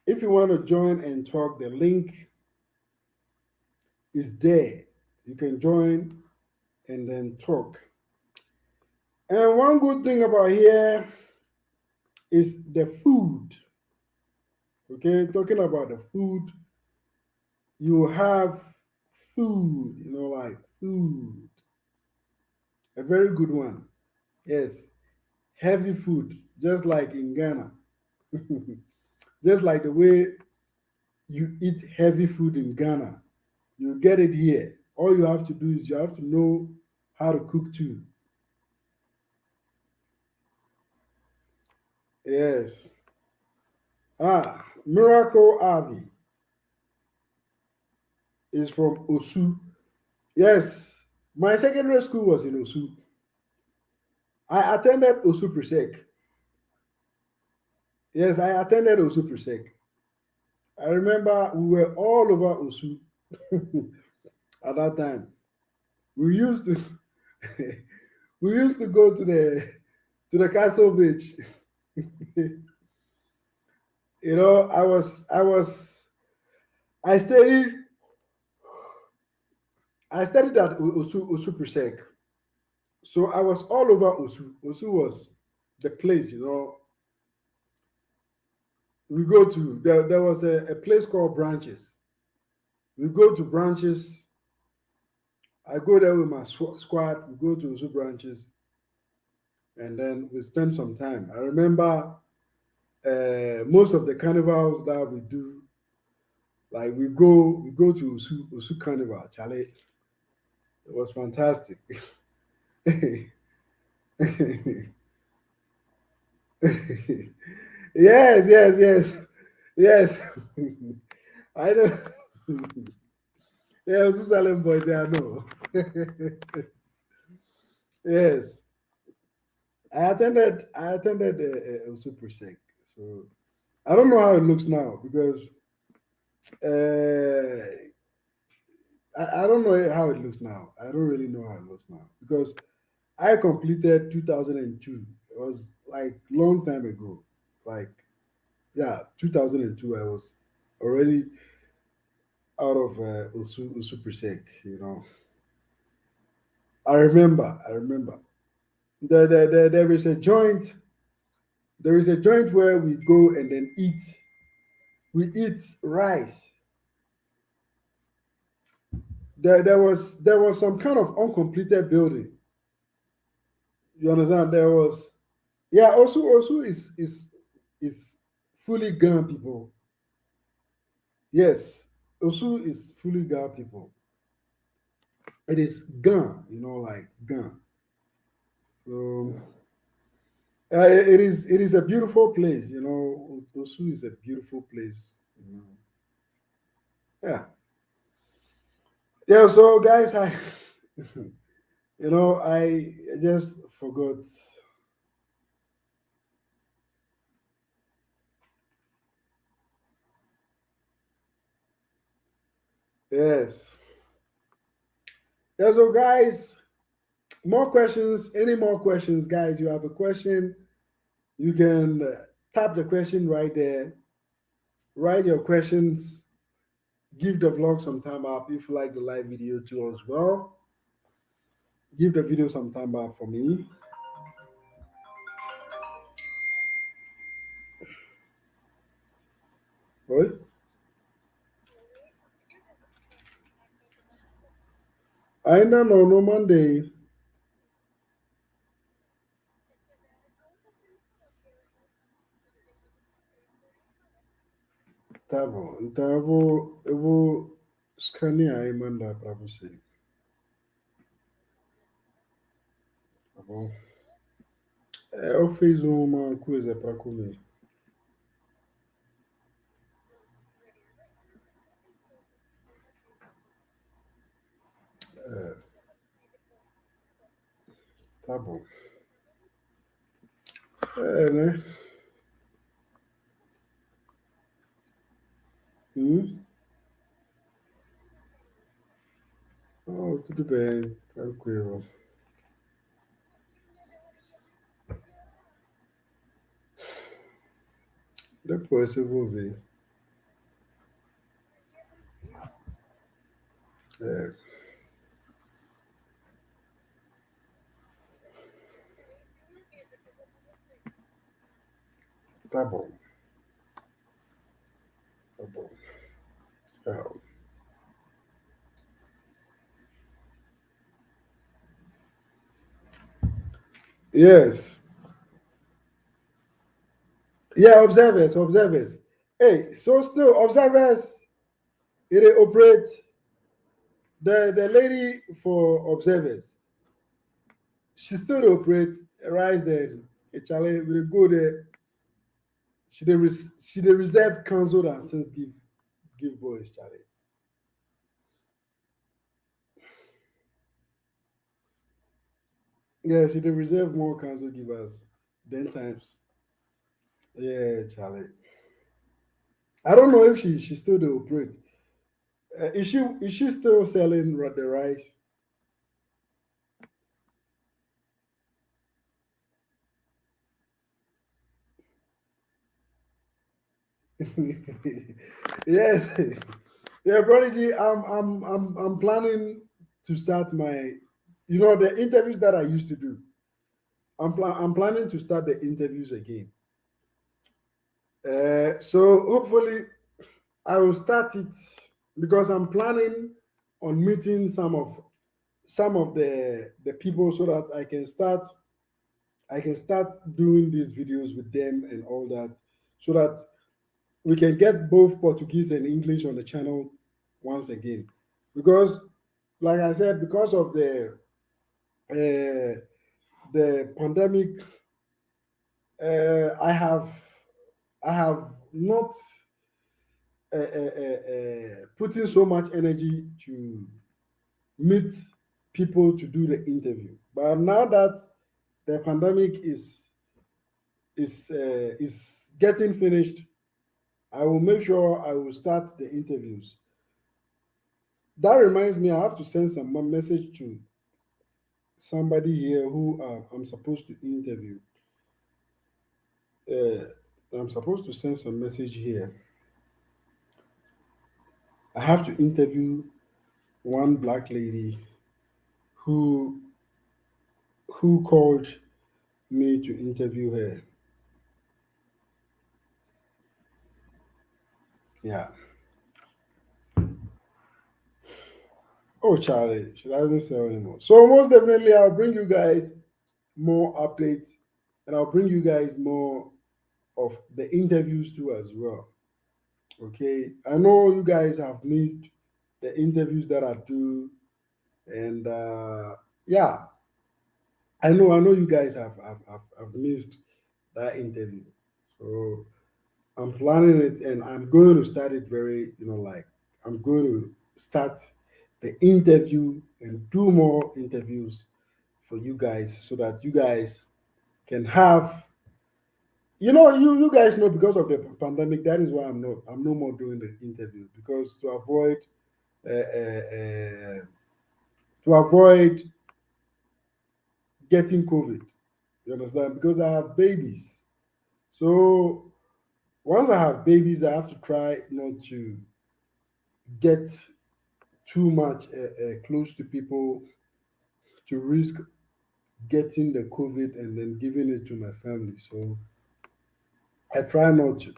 If you want to join and talk, the link is there. You can join and then talk. And one good thing about here is the food. Okay, talking about the food, you have food, like food, a very good one. Yes, heavy food, just like in Ghana, just like the way you eat heavy food in Ghana, you get it here. All you have to do is you have to know how to cook too. Yes. Miracle Avi is from Osu. Yes, my secondary school was in Osu. I attended Osu Presec. Yes, I attended Osu Presec. I remember we were all over Osu at that time. We used to we used to go to the castle beach. I studied I studied at Osu Presec. So I was all over Osu. Osu was the place. We go to there was a place called Branches. We go to Branches. I go there with my squad. We go to Osu Branches, and then we spend some time. I remember most of the carnivals that we do, like we go to Osu Carnival. Charlie, it was fantastic. Yes, yes, yes, yes. I know. Yeah, Osu Salem boys. Yeah, I know. Yes, I attended Osu Presec. So I don't know how it looks now because I don't know how it looks now. I don't really know how it looks now because I completed 2002. It was like long time ago. Like yeah, 2002. I was already out of Osu Presec. I remember. I remember. There is a joint. There is a joint where we go and then eat. We eat rice. there was some kind of uncompleted building. You understand? There was, yeah. Also is fully gone people. Yes, Osu is fully gone people. It is gone, like gone. So it is a beautiful place. Osu is a beautiful place. Yeah, yeah. So guys, I I just forgot. Yes. Yeah. So guys, more questions. Any more questions, guys? You have a question? You can tap the question right there. Write your questions. Give the vlog some time up if you like the live video too as well. Give the video some time up for me. Oi? Ainda não, no Monday. Tá bom. Então eu vou escanear e mandar para você. Tá bom? Eu fiz uma coisa para comer. Tá bom. É, né? Hum? Oh, tudo bem, tranquilo. Depois eu vou ver. É, tá bom, tá bom. Tchau. Yes. Yeah, observers, observers. Hey, so still observers, it operates the lady for observers. She still operates rise there. Charlie, we go there. She dey reserve counsel and things give boys, Charlie. Yeah, she dey reserve more counsel givers than times. Yeah, Charlie. I don't know if she still dey operate. Is she still selling the rice? Yes. Yeah, Prodigy. I'm planning to start my, the interviews that I used to do. I'm planning to start the interviews again. So hopefully I will start it because I'm planning on meeting some of the people so that I can start doing these videos with them and all that, so that we can get both Portuguese and English on the channel once again. Because, like I said, because of uh, the pandemic, I have not putting so much energy to meet people to do the interview. But now that the pandemic is getting finished, I will make sure I will start the interviews. That reminds me, I have to send some message to somebody here who I'm supposed to interview. Uh, I'm supposed to send some message here. I have to interview one black lady who who called me to interview her. Yeah. Oh, Charlie, she doesn't sell anymore. So most definitely, I'll bring you guys more updates, and I'll bring you guys more of the interviews too as well. Okay, I know you guys have missed the interviews that I do, and yeah, I know you guys have missed that interview. So I'm planning it, and I'm going to start it very, like I'm going to start the interview and do more interviews for you guys so that you guys can have, you guys know, because of the pandemic, that is why I'm no more doing the interview, because to avoid getting COVID. You understand? Because I have babies. So once I have babies, I have to try not to get too much close to people, to risk getting the COVID and then giving it to my family. So I try not to.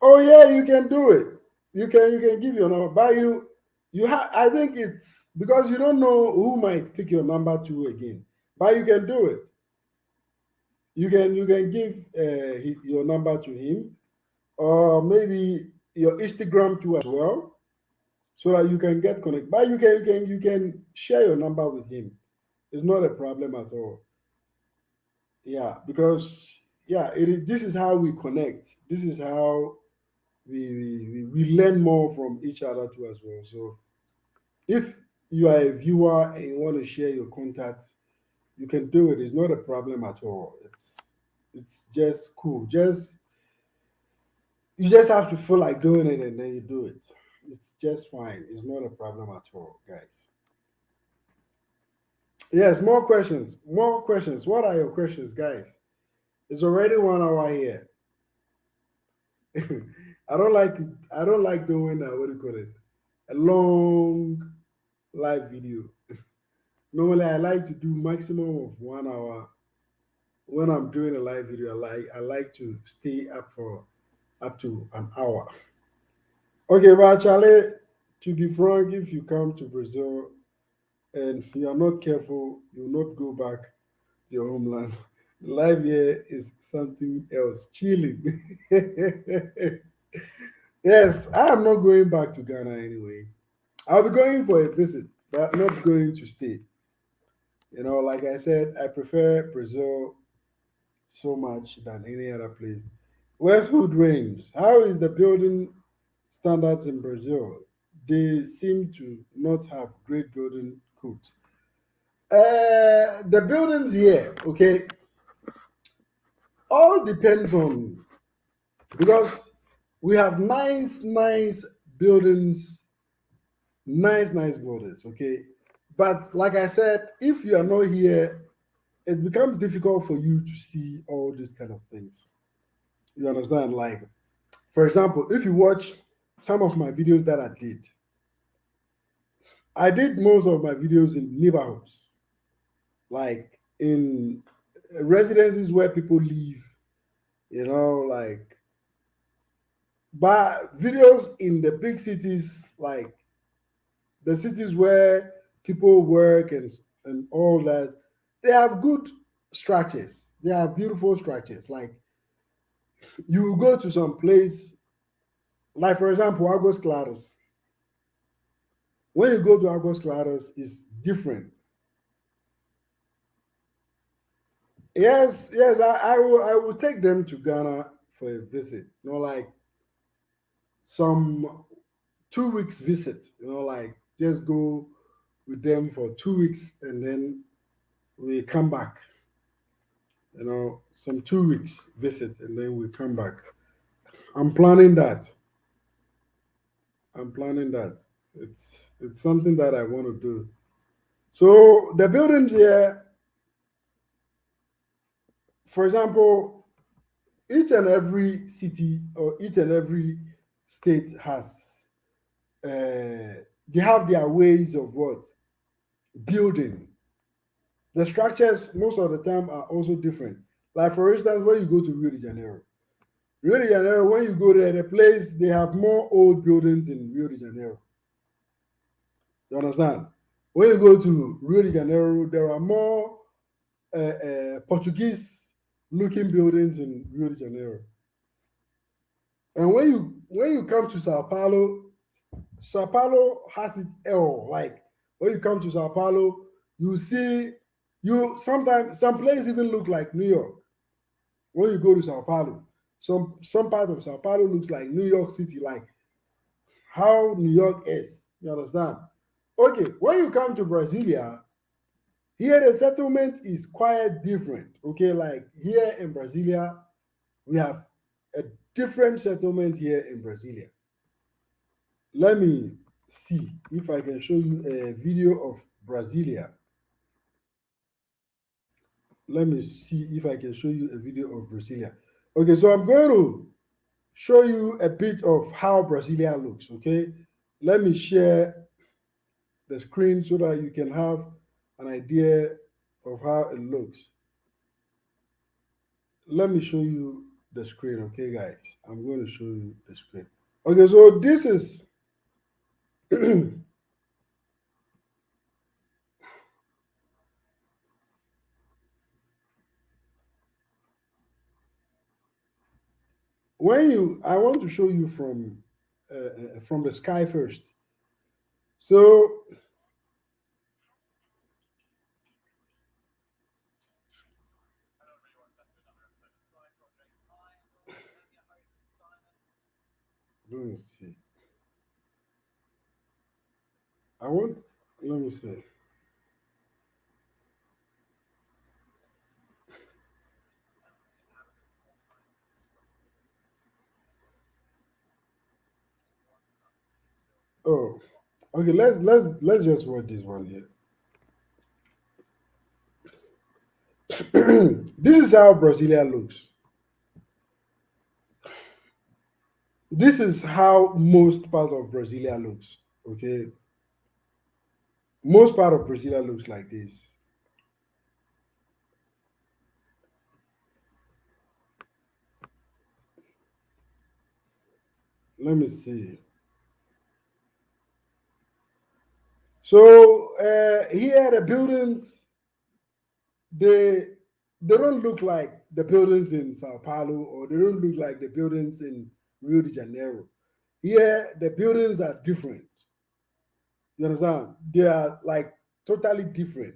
Oh yeah, you can do it. You can give your number, but you have. I think it's because you don't know who might pick your number to again. But you can do it. You can give your number to him, or maybe your Instagram too as well, so that you can get connected. But you can share your number with him. It's not a problem at all. Yeah, because yeah, this is how we connect. This is how we learn more from each other too as well. So if you are a viewer and you want to share your contacts, you can do it. It's not a problem at all. It's just cool. Just you just have to feel like doing it and then you do it. It's just fine. It's not a problem at all, guys. Yes, more questions. More questions. What are your questions, guys? It's already 1 hour here. I don't like I don't like doing what do you call it? A long live video. Normally I like to do maximum of 1 hour. When I'm doing a live video, I like to stay up for up to an hour. Okay, but Charlie, to be frank, if you come to Brazil and you are not careful, you will not go back to your homeland. Life here is something else. Chilling. Yes, I am not going back to Ghana anyway. I'll be going for a visit, but not going to stay. Like I said, I prefer Brazil so much than any other place. Westwood Range. How is the building standards in Brazil? They seem to not have great building codes. The buildings here, okay, all depends on, because we have nice buildings, nice buildings, okay. But like I said, if you are not here, it becomes difficult for you to see all these kind of things. You understand? Like, for example, if you watch some of my videos that I did most of my videos in neighborhoods, like in residences where people live, like, but videos in the big cities, like the cities where people work and all that, they have good structures. They have beautiful structures. Like, you go to some place, like for example, August Claros. When you go to August Claros, it's different. Yes, I will take them to Ghana for a visit. Like some 2 weeks visit. Like just go with them for 2 weeks and then we come back. Some 2 weeks visit and then we come back. I'm planning that. I'm planning that. It's something that I want to do. So the buildings here, for example, each and every city or each and every state has they have their ways of what building. The structures most of the time are also different. Like for instance, when you go to Rio de Janeiro, Rio de Janeiro, when you go there, the place they have more old buildings in Rio de Janeiro. You understand? When you go to Rio de Janeiro, there are more Portuguese looking buildings in Rio de Janeiro. And when you come to Sao Paulo, Sao Paulo has its L. Like when you come to Sao Paulo, you see you sometimes some places even look like New York. When you go to Sao Paulo, some part of Sao Paulo looks like New York City, like how New York is. You understand? Okay, when you come to Brasilia, here the settlement is quite different. Okay, like here in Brasilia, we have a different settlement here in Brasilia. Let me see if I can show you a video of Brasilia. Let me see if I can show you a video of Brasilia. Okay, so I'm going to show you a bit of how Brasilia looks. Okay, let me share the screen so that you can have an idea of how it looks. Let me show you the screen. Okay, guys, I'm going to show you the screen. Okay, so this is when you. I want to show you from the sky first. So let me see. I want. Let me see. Oh, okay. Let's just watch this one here. This is how Brasilia looks. This is how most part of Brasilia looks. Okay, most part of Brasilia looks like this. Let me see. So here the buildings they they don't look like the buildings in Sao Paulo or they don't look like the buildings in Rio de Janeiro. Here the buildings are different. You understand? They are like totally different.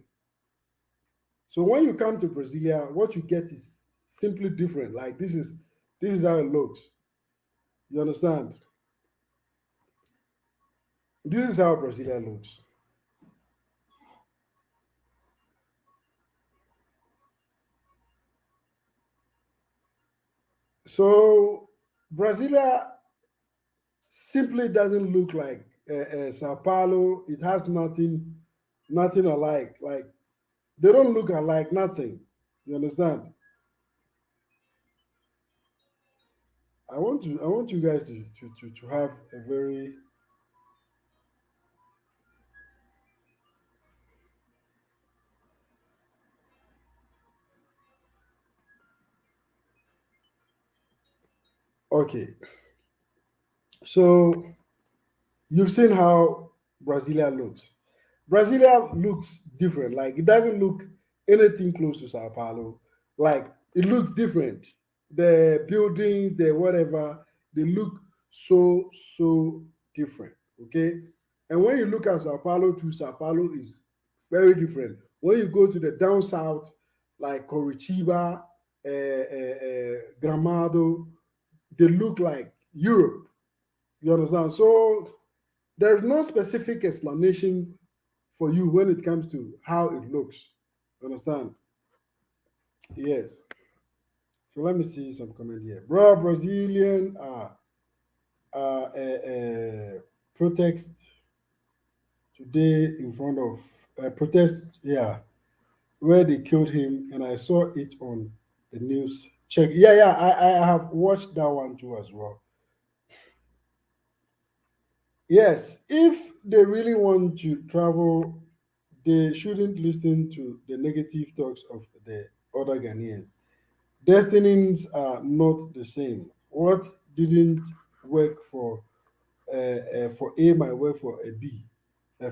So when you come to Brasilia, what you get is simply different. Like this is how it looks. You understand? This is how Brasilia looks. So Brasilia simply doesn't look like Sao Paulo. It has nothing alike. Like they don't look alike. Nothing. You understand? I want you guys to have a very okay. So you've seen how Brasilia looks. Brasilia looks different. Like it doesn't look anything close to Sao Paulo. Like it looks different. The buildings, the whatever, they look so different. Okay. And when you look at Sao Paulo to Sao Paulo is very different. When you go to the down south, like Curitiba, Gramado, they look like Europe. You understand? So there's no specific explanation for you when it comes to how it looks. Understand? Yes. So let me see some comment here. Bro, Brazilian protest today in front of protest, yeah, where they killed him, and I saw it on the news. Check, yeah, I have watched that one too as well. Yes, if they really want to travel, they shouldn't listen to the negative talks of the other Ghanaians. Destinies are not the same. What didn't work for A might work for a B,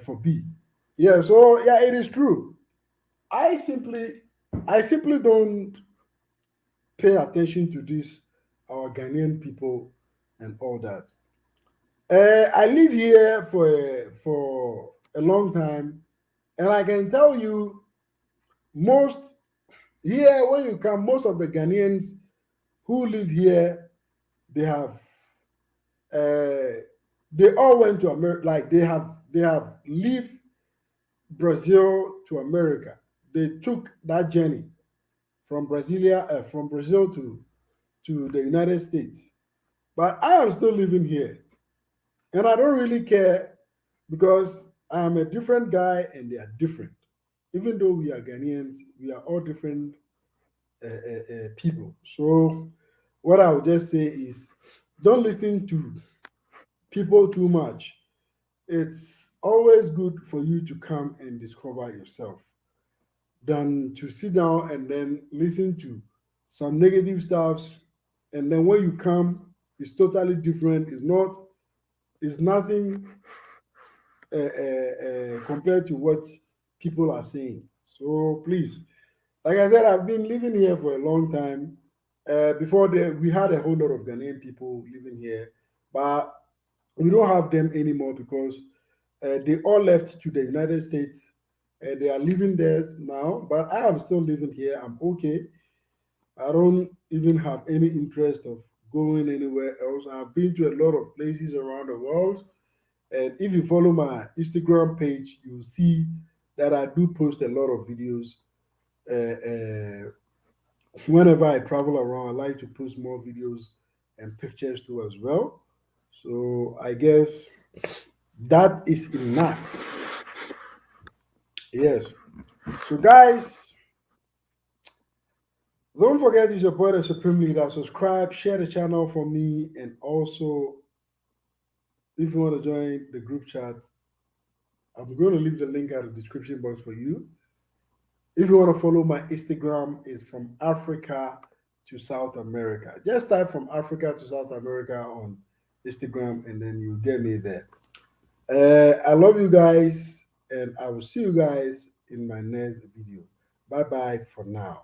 for B. Yeah, so yeah, it is true. I simply, I simply don't pay attention to this, our Ghanaian people and all that. I live here for a long time, and I can tell you, most here when you come, most of the Ghanaians who live here, they have they all went to America. Like they have lived Brazil to America. They took that journey from Brazil to the United States. But I am still living here, and I don't really care because I am a different guy and they are different. Even though we are Ghanaians, we are all different people. So what I would just say is, don't listen to people too much. It's always good for you to come and discover yourself than to sit down and then listen to some negative stuffs, and then when you come it's totally different. It's nothing compared to what people are saying. So please, like I said, I've been living here for a long time. Before we had a whole lot of Ghanaian people living here, but we don't have them anymore because they all left to the United States and they are living there now. But I am still living here. I'm okay. I don't even have any interest of going anywhere else. I've been to a lot of places around the world. And if you follow my Instagram page, you'll see that I do post a lot of videos. Whenever I travel around, I like to post more videos and pictures too as well. So I guess that is enough. Yes. So guys, don't forget to support the Supreme Leader. Subscribe, share the channel for me, and also if you want to join the group chat, I'm going to leave the link at the description box for you. If you want to follow my Instagram, is from Africa to South America. Just type from Africa to South America on Instagram, and then you get me there. I love you guys, and I will see you guys in my next video. Bye bye for now.